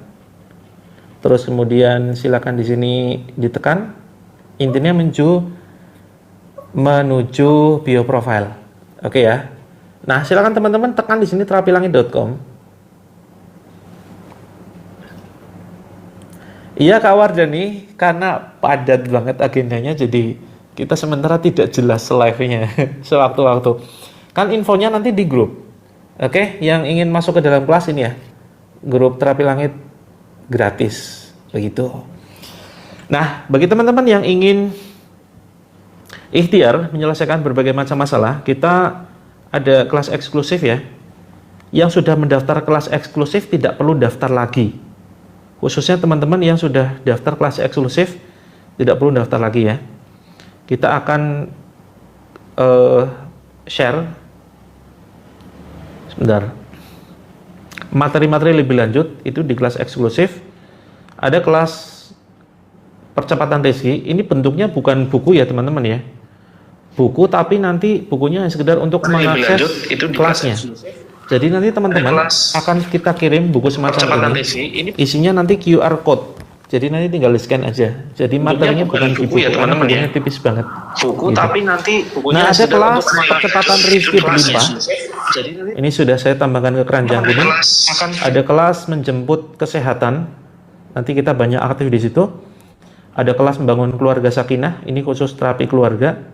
Terus kemudian silakan di sini ditekan. Intinya menuju bio profile. Oke ya. Nah, silakan teman-teman tekan di sini terapilangit.com. Iya Kak Wardani, karena padat banget agendanya, jadi kita sementara tidak jelas live-nya sewaktu-waktu. Kan infonya nanti di grup. Oke, yang ingin masuk ke dalam kelas ini ya, grup Terapi Langit gratis, begitu. Nah, bagi teman-teman yang ingin ikhtiar menyelesaikan berbagai macam masalah, kita ada kelas eksklusif ya. Yang sudah mendaftar kelas eksklusif tidak perlu daftar lagi. Khususnya teman-teman yang sudah daftar kelas eksklusif tidak perlu daftar lagi ya. Kita akan share sebentar materi-materi lebih lanjut itu di kelas eksklusif. Ada kelas percepatan rezeki. Ini bentuknya bukan buku ya teman-teman ya. Buku tapi nanti bukunya sekedar untuk mengakses kelasnya. Jadi nanti teman-teman akan kita kirim buku semacam ini. Isinya nanti QR code. Jadi nanti tinggal di scan aja. Jadi materinya bukan di buku ya teman-teman ya. Tipis banget. Buku gitu. Tapi nanti bukunya ada kelas percepatan rezeki berlimpah. Ini sudah saya tambahkan ke keranjang ini. Ada kelas menjemput kesehatan. Nanti kita banyak aktif di situ. Ada kelas membangun keluarga sakinah. Ini khusus terapi keluarga.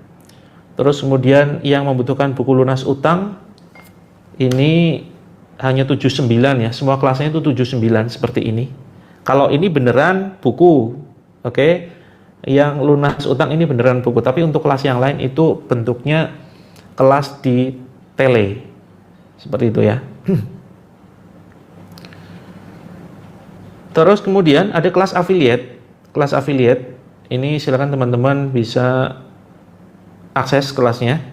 Terus kemudian yang membutuhkan buku lunas utang. Ini hanya 79 ya, semua kelasnya itu 79 seperti ini. Kalau ini beneran buku, oke? Yang lunas utang ini beneran buku, tapi untuk kelas yang lain itu bentuknya kelas di tele, seperti itu ya. Terus kemudian ada kelas affiliate. Kelas affiliate ini silakan teman-teman bisa akses kelasnya.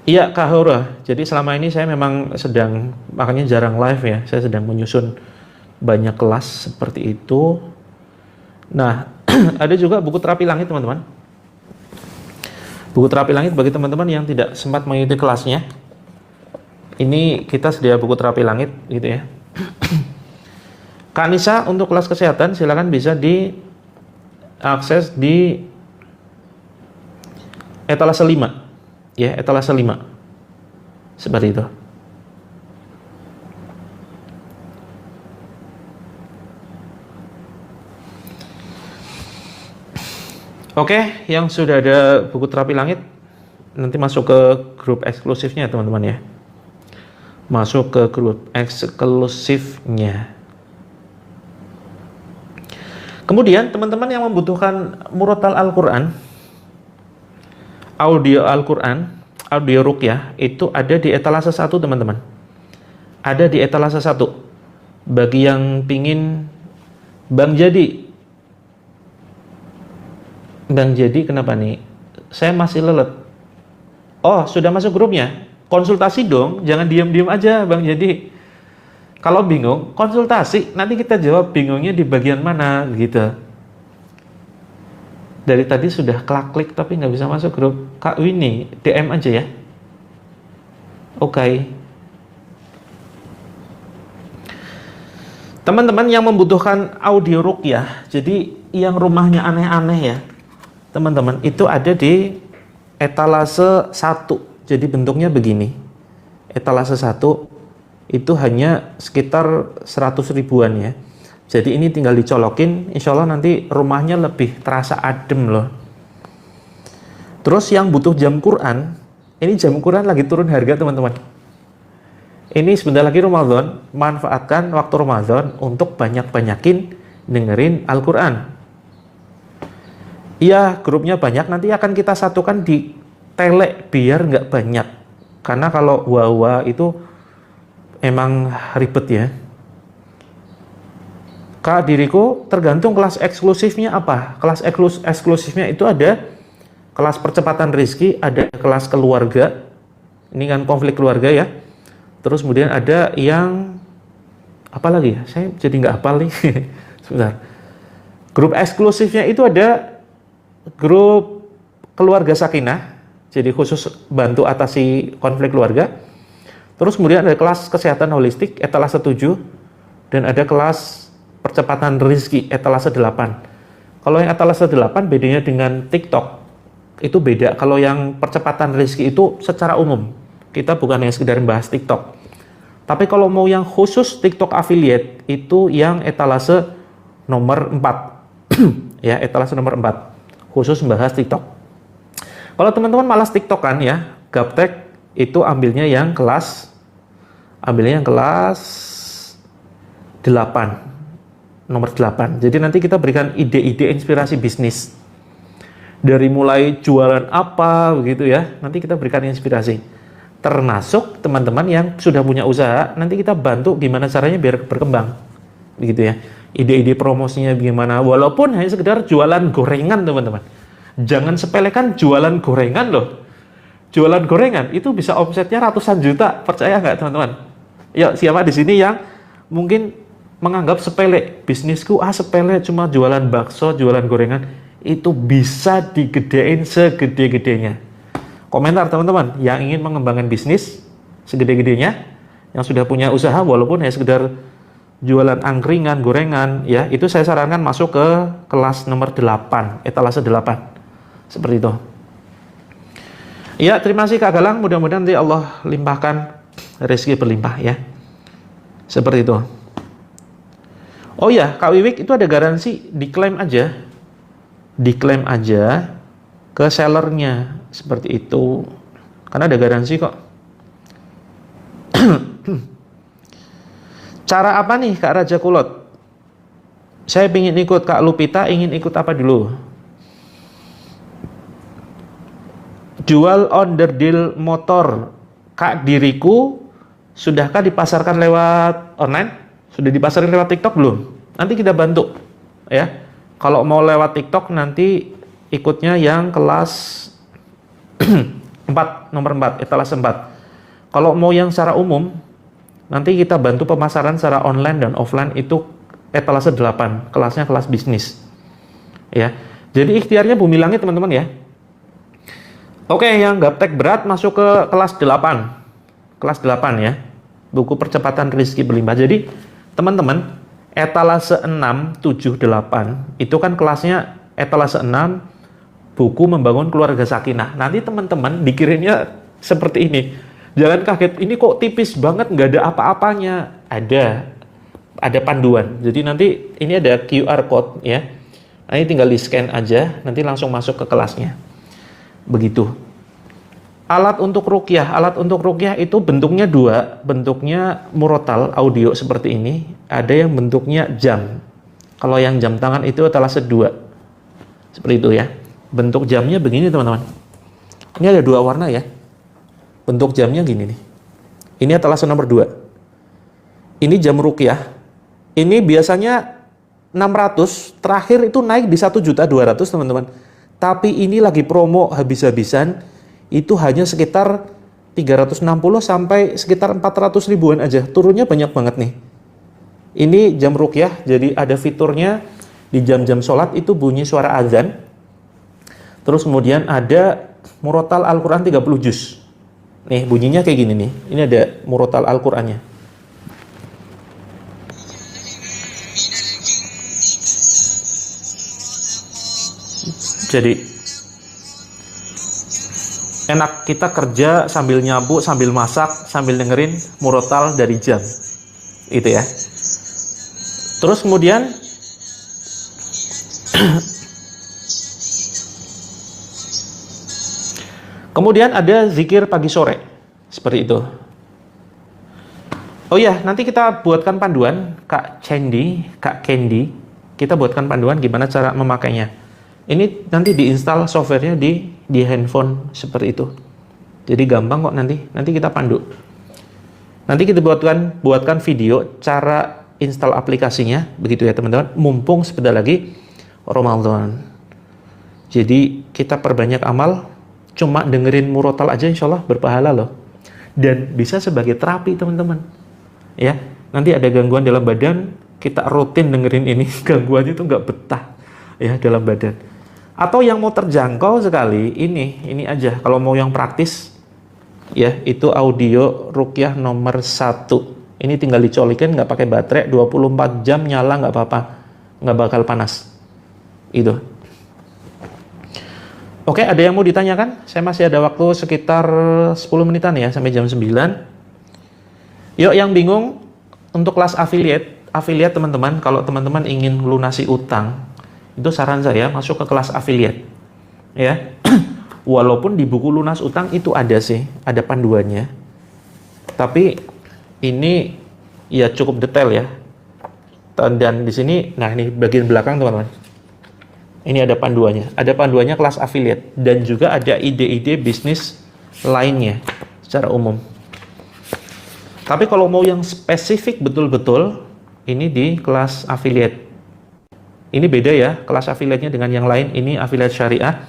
Iya Kak Hora, jadi selama ini saya memang sedang, makanya jarang live ya, saya sedang menyusun banyak kelas seperti itu. Nah, ada juga buku terapi langit teman-teman. Buku terapi langit bagi teman-teman yang tidak sempat mengikuti kelasnya. Ini kita sedia buku terapi langit gitu ya. Kak Nisa untuk kelas kesehatan silakan bisa diakses di etalase 5. Ya, etalase 5 seperti itu. Oke, yang sudah ada buku terapi langit nanti masuk ke grup eksklusifnya teman-teman ya. Masuk ke grup eksklusifnya. Kemudian teman-teman yang membutuhkan murotal Al-Quran, audio Al-Quran, audio ruqyah itu ada di etalase 1 teman-teman. Ada di etalase 1. Bagi yang pingin Bang Jadi kenapa nih? Saya masih lelet. Oh, sudah masuk grupnya? Konsultasi dong, jangan diam-diam aja Bang Jadi. Kalau bingung, konsultasi, nanti kita jawab bingungnya di bagian mana gitu. Dari tadi sudah klik tapi nggak bisa masuk grup. Kak Winnie, DM aja ya. Oke. Teman-teman yang membutuhkan audio ruqyah, jadi yang rumahnya aneh-aneh ya, teman-teman, itu ada di etalase 1. Jadi bentuknya begini. Etalase 1 itu hanya sekitar 100 ribuan ya. Jadi ini tinggal dicolokin, insya Allah nanti rumahnya lebih terasa adem loh. Terus yang butuh jam Quran, ini jam Quran lagi turun harga teman-teman. Ini sebentar lagi Ramadan, manfaatkan waktu Ramadan untuk banyak-banyakin dengerin Al-Quran. Iya, grupnya banyak, nanti akan kita satukan di tele biar nggak banyak. Karena kalau wa itu emang ribet ya. Kak diriku tergantung kelas eksklusifnya apa. Kelas eksklusifnya itu ada kelas percepatan rezeki, ada kelas keluarga. Ini kan konflik keluarga ya. Terus kemudian ada yang Apalagi ya? Saya jadi nggak hafal nih. Sebentar. Grup eksklusifnya itu ada grup keluarga sakinah, jadi khusus bantu atasi konflik keluarga. Terus kemudian ada kelas kesehatan holistik, etalase 7, dan ada kelas percepatan rezeki, etalase 8. Kalau yang etalase 8 bedanya dengan TikTok, itu beda. Kalau yang percepatan rezeki itu secara umum, kita bukan hanya sekedar membahas TikTok. Tapi kalau mau yang khusus TikTok affiliate, itu yang etalase nomor 4. Ya, etalase nomor 4. Khusus membahas TikTok. Kalau teman-teman malas TikTok kan ya, Gaptek itu ambilnya yang kelas 8. Nomor 8. Jadi nanti kita berikan ide-ide inspirasi bisnis. Dari mulai jualan apa begitu ya, nanti kita berikan inspirasi. Termasuk teman-teman yang sudah punya usaha, nanti kita bantu gimana caranya biar berkembang. Begitu ya. Ide-ide promosinya bagaimana, walaupun hanya sekedar jualan gorengan teman-teman. Jangan sepelekan jualan gorengan loh. Jualan gorengan itu bisa omsetnya ratusan juta, percaya nggak teman-teman? Ya, siapa di sini yang mungkin menganggap sepele, bisnisku sepele, cuma jualan bakso, jualan gorengan, itu bisa digedein segede-gedenya. Komentar teman-teman yang ingin mengembangkan bisnis segede-gedenya, yang sudah punya usaha walaupun hanya sekedar jualan angkringan, gorengan, ya, itu saya sarankan masuk ke kelas nomor 8, etalase 8. Seperti itu. Ya, terima kasih Kak Galang, mudah-mudahan nanti Allah limpahkan rezeki berlimpah ya. Seperti itu. Oh ya, Kak Wiwik itu ada garansi, diklaim aja ke sellernya, seperti itu. Karena ada garansi kok. Cara apa nih Kak Raja Kulot? Saya ingin ikut, Kak Lupita ingin ikut apa dulu? Jual onderdil motor, Kak Diriku, sudahkah dipasarkan lewat online? Sudah dipasarkan lewat TikTok belum? Nanti kita bantu ya. Kalau mau lewat TikTok nanti ikutnya yang kelas 4, nomor 4, etalase 4. Kalau mau yang secara umum, nanti kita bantu pemasaran secara online dan offline, itu etalase 8, kelasnya kelas bisnis. Ya. Jadi ikhtiarnya bumi langit teman-teman ya. Oke, yang gaptek berat masuk ke kelas 8. Kelas 8 ya. Buku percepatan rezeki berlimpah. Jadi teman-teman, etalase 6, 7, 8 itu kan kelasnya etalase 6 buku membangun keluarga sakinah. Nanti teman-teman dikirimnya seperti ini. Jangan kaget, ini kok tipis banget, nggak ada apa-apanya. Ada panduan. Jadi nanti ini ada QR code ya. Nanti tinggal di-scan aja, nanti langsung masuk ke kelasnya. Begitu. Alat untuk ruqyah itu bentuknya 2, bentuknya murotal audio seperti ini, ada yang bentuknya jam. Kalau yang jam tangan itu etalase 2. Seperti itu ya. Bentuk jamnya begini teman-teman. Ini ada 2 warna ya. Bentuk jamnya gini nih. Ini etalase nomor 2. Ini jam ruqyah. Ini biasanya 600, terakhir itu naik di 1.200.000 teman-teman. Tapi ini lagi promo habis-habisan, itu hanya sekitar 360 sampai sekitar 400 ribuan aja. Turunnya banyak banget nih. Ini jam ruqyah, jadi ada fiturnya di jam-jam sholat itu bunyi suara azan. Terus kemudian ada murotal Al-Quran 30 juz. Nih bunyinya kayak gini nih. Ini ada murotal Al-Qurannya. Jadi enak kita kerja sambil nyabu, sambil masak, sambil dengerin murotal dari jam. Itu ya. Terus kemudian kemudian ada zikir pagi sore. Seperti itu. Oh iya, nanti kita buatkan panduan, Kak Candy, kita buatkan panduan gimana cara memakainya. Ini nanti diinstal softwarenya di handphone seperti itu. Jadi gampang kok nanti kita pandu. Nanti kita buatkan video cara install aplikasinya, begitu ya teman-teman. Mumpung sebentar lagi Ramadan. Jadi kita perbanyak amal, cuma dengerin murotal aja insya Allah berpahala loh. Dan bisa sebagai terapi teman-teman. Ya, nanti ada gangguan dalam badan, kita rutin dengerin ini, gangguannya itu nggak betah ya dalam badan. Atau yang mau terjangkau sekali, ini aja. Kalau mau yang praktis, ya itu audio ruqyah nomor 1. Ini tinggal dicolokin, nggak pakai baterai, 24 jam nyala nggak apa-apa, nggak bakal panas. Itu. Oke, ada yang mau ditanyakan? Saya masih ada waktu sekitar 10 menitan ya, sampai jam 9. Yuk, yang bingung untuk kelas affiliate teman-teman, kalau teman-teman ingin lunasi utang, itu saran saya masuk ke kelas affiliate. Ya. Walaupun di buku lunas utang itu ada sih, ada panduannya. Tapi ini ya cukup detail ya. Dan di sini, nah ini bagian belakang teman-teman. Ini ada panduannya. Ada panduannya kelas affiliate dan juga ada ide-ide bisnis lainnya secara umum. Tapi kalau mau yang spesifik betul-betul, ini di kelas affiliate. Ini beda ya, kelas affiliate-nya dengan yang lain. Ini affiliate syariah.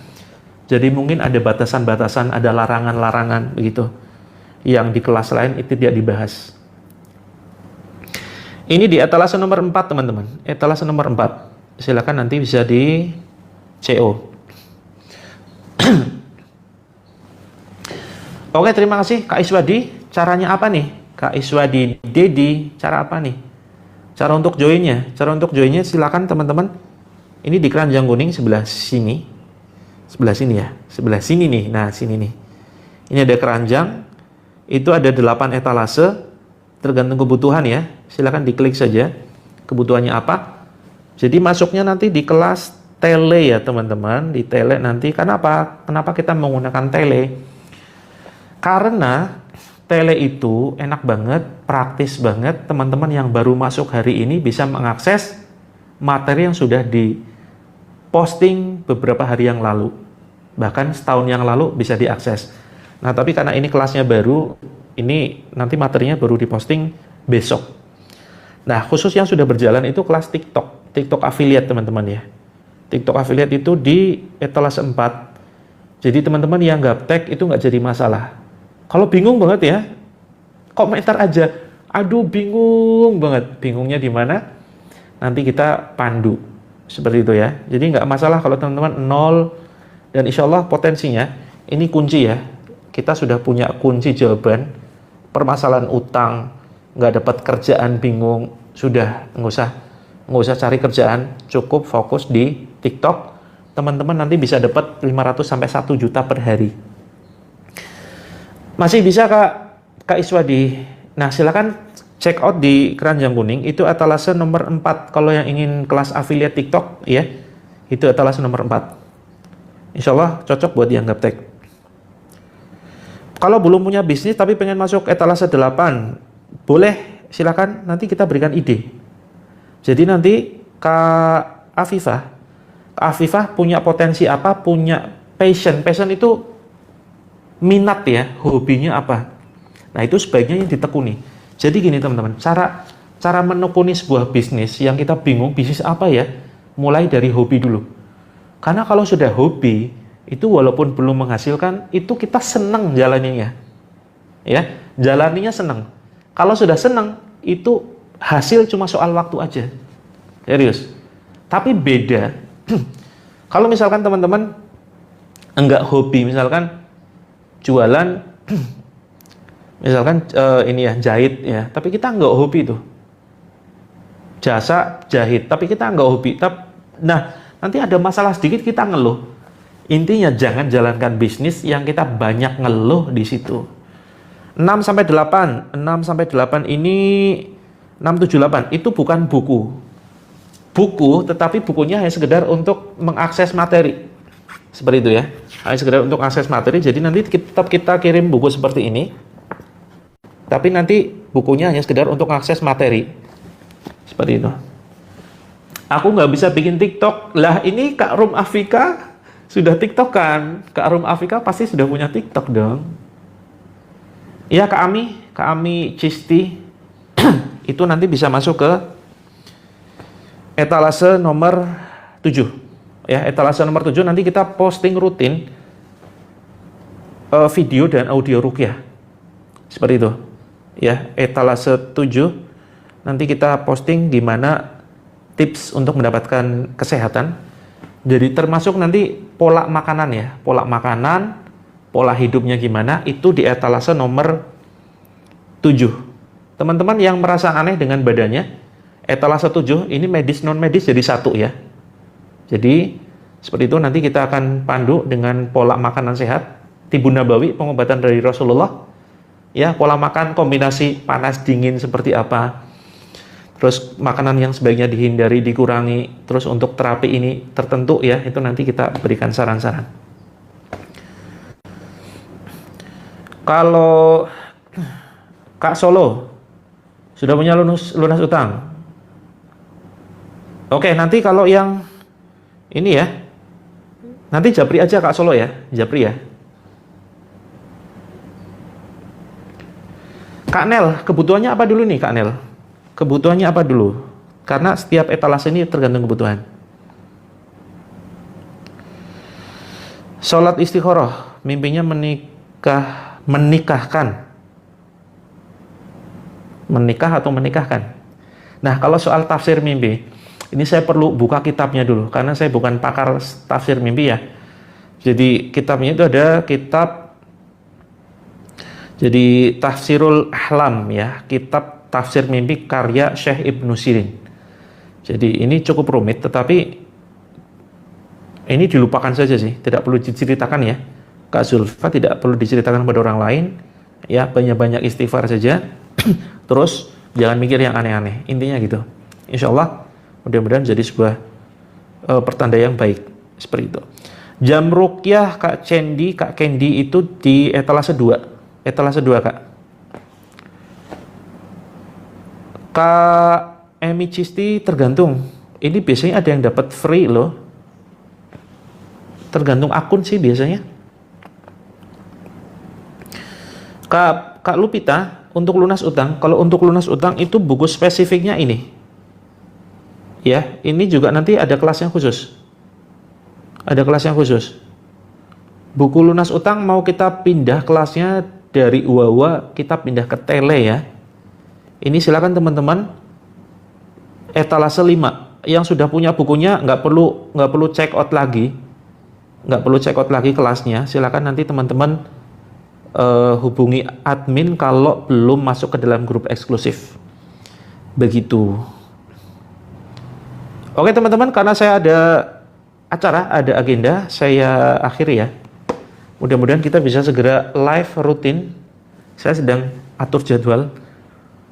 Jadi mungkin ada batasan-batasan, ada larangan-larangan begitu. Yang di kelas lain itu tidak dibahas. Ini di etalase nomor 4 teman-teman. Etalase nomor 4. Silakan nanti bisa di CO. Oke, terima kasih Kak Iswadi. Caranya apa nih? Kak Iswadi Dedi, cara apa nih? Cara untuk joinnya. Cara untuk joinnya silakan teman-teman. Ini di keranjang kuning sebelah sini. Sebelah sini ya. Sebelah sini nih. Nah, sini nih. Ini ada keranjang. Itu ada 8 etalase. Tergantung kebutuhan ya. Silakan diklik saja. Kebutuhannya apa? Jadi masuknya nanti di kelas tele ya teman-teman. Di tele nanti. Kenapa? Kenapa kita menggunakan tele? Karena tele itu enak banget, praktis banget. Teman-teman yang baru masuk hari ini bisa mengakses materi yang sudah diposting beberapa hari yang lalu. Bahkan setahun yang lalu bisa diakses. Nah, tapi karena ini kelasnya baru, ini nanti materinya baru diposting besok. Nah, khusus yang sudah berjalan itu kelas TikTok. TikTok affiliate teman-teman ya. TikTok affiliate itu di etalase 4. Jadi teman-teman yang gaptek itu nggak jadi masalah. Kalau bingung banget ya, komentar aja. Aduh, bingung banget. Bingungnya di mana? Nanti kita pandu. Seperti itu ya. Jadi nggak masalah kalau teman-teman 0. Dan insya Allah potensinya, ini kunci ya. Kita sudah punya kunci jawaban. Permasalahan utang, nggak dapat kerjaan, bingung. Sudah, nggak usah cari kerjaan. Cukup fokus di TikTok. Teman-teman nanti bisa dapat 500 sampai 1 juta per hari. Masih bisa Kak Iswadi. Nah, silakan check out di keranjang kuning. Itu etalase nomor 4. Kalau yang ingin kelas affiliate TikTok ya, itu etalase nomor 4. Insya Allah cocok buat yang gaptek. Kalau belum punya bisnis tapi pengen masuk etalase 8, boleh silakan, nanti kita berikan ide. Jadi nanti Kak Afifah punya potensi apa, punya passion itu minat ya, hobinya apa. Nah, itu sebaiknya yang ditekuni. Jadi gini teman-teman, cara menekuni sebuah bisnis yang kita bingung bisnis apa ya, mulai dari hobi dulu. Karena kalau sudah hobi, itu walaupun belum menghasilkan, itu kita senang jalaninya. Ya, jalaninya senang. Kalau sudah senang, itu hasil cuma soal waktu aja. Serius. Tapi beda. Kalau misalkan teman-teman enggak hobi, misalkan jualan, misalkan ini ya, jahit ya, tapi kita enggak hobi tuh. Jasa jahit, tapi kita enggak hobi. Nah, nanti ada masalah sedikit kita ngeluh. Intinya jangan jalankan bisnis yang kita banyak ngeluh di situ. 6 sampai 8 ini 678 itu bukan buku. Buku, tetapi bukunya hanya sekedar untuk mengakses materi. Seperti itu ya. Hanya sekedar untuk akses materi. Jadi nanti tetap kita kirim buku seperti ini. Tapi nanti bukunya hanya sekedar untuk akses materi. Seperti itu. Aku nggak bisa bikin TikTok. Lah ini Kak Rum Afika sudah TikTok kan? Kak Rum Afika pasti sudah punya TikTok dong. Iya Kak Ami Cisti itu nanti bisa masuk ke etalase nomor 7. Ya, etalase nomor 7 nanti kita posting rutin video dan audio ruqyah. Seperti itu. Ya, etalase 7 nanti kita posting gimana tips untuk mendapatkan kesehatan. Jadi termasuk nanti pola makanan ya, pola makanan, pola hidupnya gimana, itu di etalase nomor 7. Teman-teman yang merasa aneh dengan badannya, etalase 7 ini medis non medis jadi satu ya. Jadi seperti itu nanti kita akan pandu dengan pola makanan sehat, Tibun Nabawi, pengobatan dari Rasulullah. Ya, pola makan kombinasi panas dingin seperti apa. Terus makanan yang sebaiknya dihindari, dikurangi. Terus untuk terapi ini tertentu ya, itu nanti kita berikan saran-saran. Kalau Kak Solo sudah punya lunas utang. Oke, nanti kalau yang ini ya, nanti japri aja Kak Solo ya, japri ya. Kak Nel, kebutuhannya apa dulu nih Kak Nel? Kebutuhannya apa dulu? Karena setiap etalase ini tergantung kebutuhan. Sholat istikharah, mimpinya menikahkan. Menikah atau menikahkan? Nah, kalau soal tafsir mimpi, ini saya perlu buka kitabnya dulu, karena saya bukan pakar tafsir mimpi ya. Jadi kitabnya itu ada kitab, jadi Tafsirul Ahlam ya, kitab tafsir mimpi karya Syekh Ibnu Sirin. Jadi ini cukup rumit, tetapi ini dilupakan saja sih, tidak perlu diceritakan ya. Kak Zulfa tidak perlu diceritakan pada orang lain, ya banyak-banyak istighfar saja. Terus jangan mikir yang aneh-aneh, intinya gitu. Insya Allah mudah-mudahan jadi sebuah pertanda yang baik seperti itu. Jam ruqyah Kak Kendi itu di etalase 2. Etalase 2 Kak. Kak Emi Cisti tergantung. Ini biasanya ada yang dapat free loh. Tergantung akun sih biasanya. Kak Lupita, untuk lunas utang, kalau untuk lunas utang itu buku spesifiknya ini. Ya, ini juga nanti ada kelas yang khusus. Ada kelas yang khusus. Buku lunas utang mau kita pindah kelasnya dari Uwawa, kita pindah ke Tele ya. Ini silakan teman-teman etalase 5 yang sudah punya bukunya nggak perlu check out lagi. Nggak perlu check out lagi kelasnya. Silakan nanti teman-teman hubungi admin kalau belum masuk ke dalam grup eksklusif. Begitu. Oke teman-teman, karena saya ada acara, ada agenda, saya akhiri ya. Mudah-mudahan kita bisa segera live rutin. Saya sedang atur jadwal.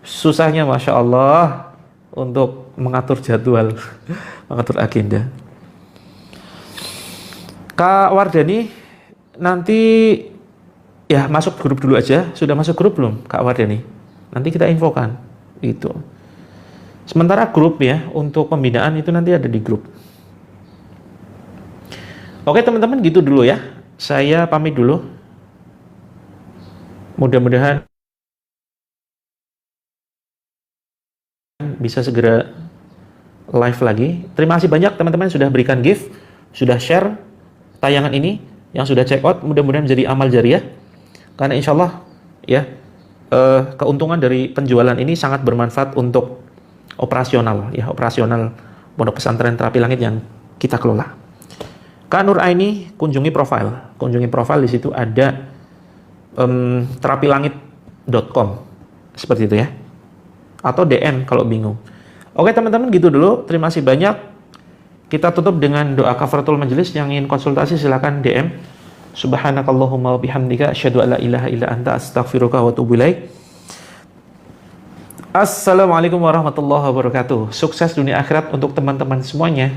Susahnya Masya Allah untuk mengatur jadwal, mengatur agenda. Kak Wardani, nanti ya masuk grup dulu aja. Sudah masuk grup belum Kak Wardani? Nanti kita infokan. Itu. Sementara grup ya, untuk pembinaan itu nanti ada di grup. Oke teman-teman, gitu dulu ya. Saya pamit dulu. Mudah-mudahan bisa segera live lagi. Terima kasih banyak teman-teman sudah berikan gift, sudah share tayangan ini, yang sudah check out. Mudah-mudahan menjadi amal jariah. Karena insya Allah ya, keuntungan dari penjualan ini sangat bermanfaat untuk operasional ya, operasional Pondok Pesantren Terapi Langit yang kita kelola. Kak Nur Aini, kunjungi profil di situ ada terapilangit.com seperti itu ya, atau DM kalau bingung. Oke teman-teman, gitu dulu. Terima kasih banyak. Kita tutup dengan doa kafaratul majelis. Yang ingin konsultasi silakan DM. Subhanakallahumma wa bihamdika asyhadu an la ilaha illa anta astaghfiruka wa atubu ilaik. Assalamualaikum warahmatullahi wabarakatuh. Sukses dunia akhirat untuk teman-teman semuanya.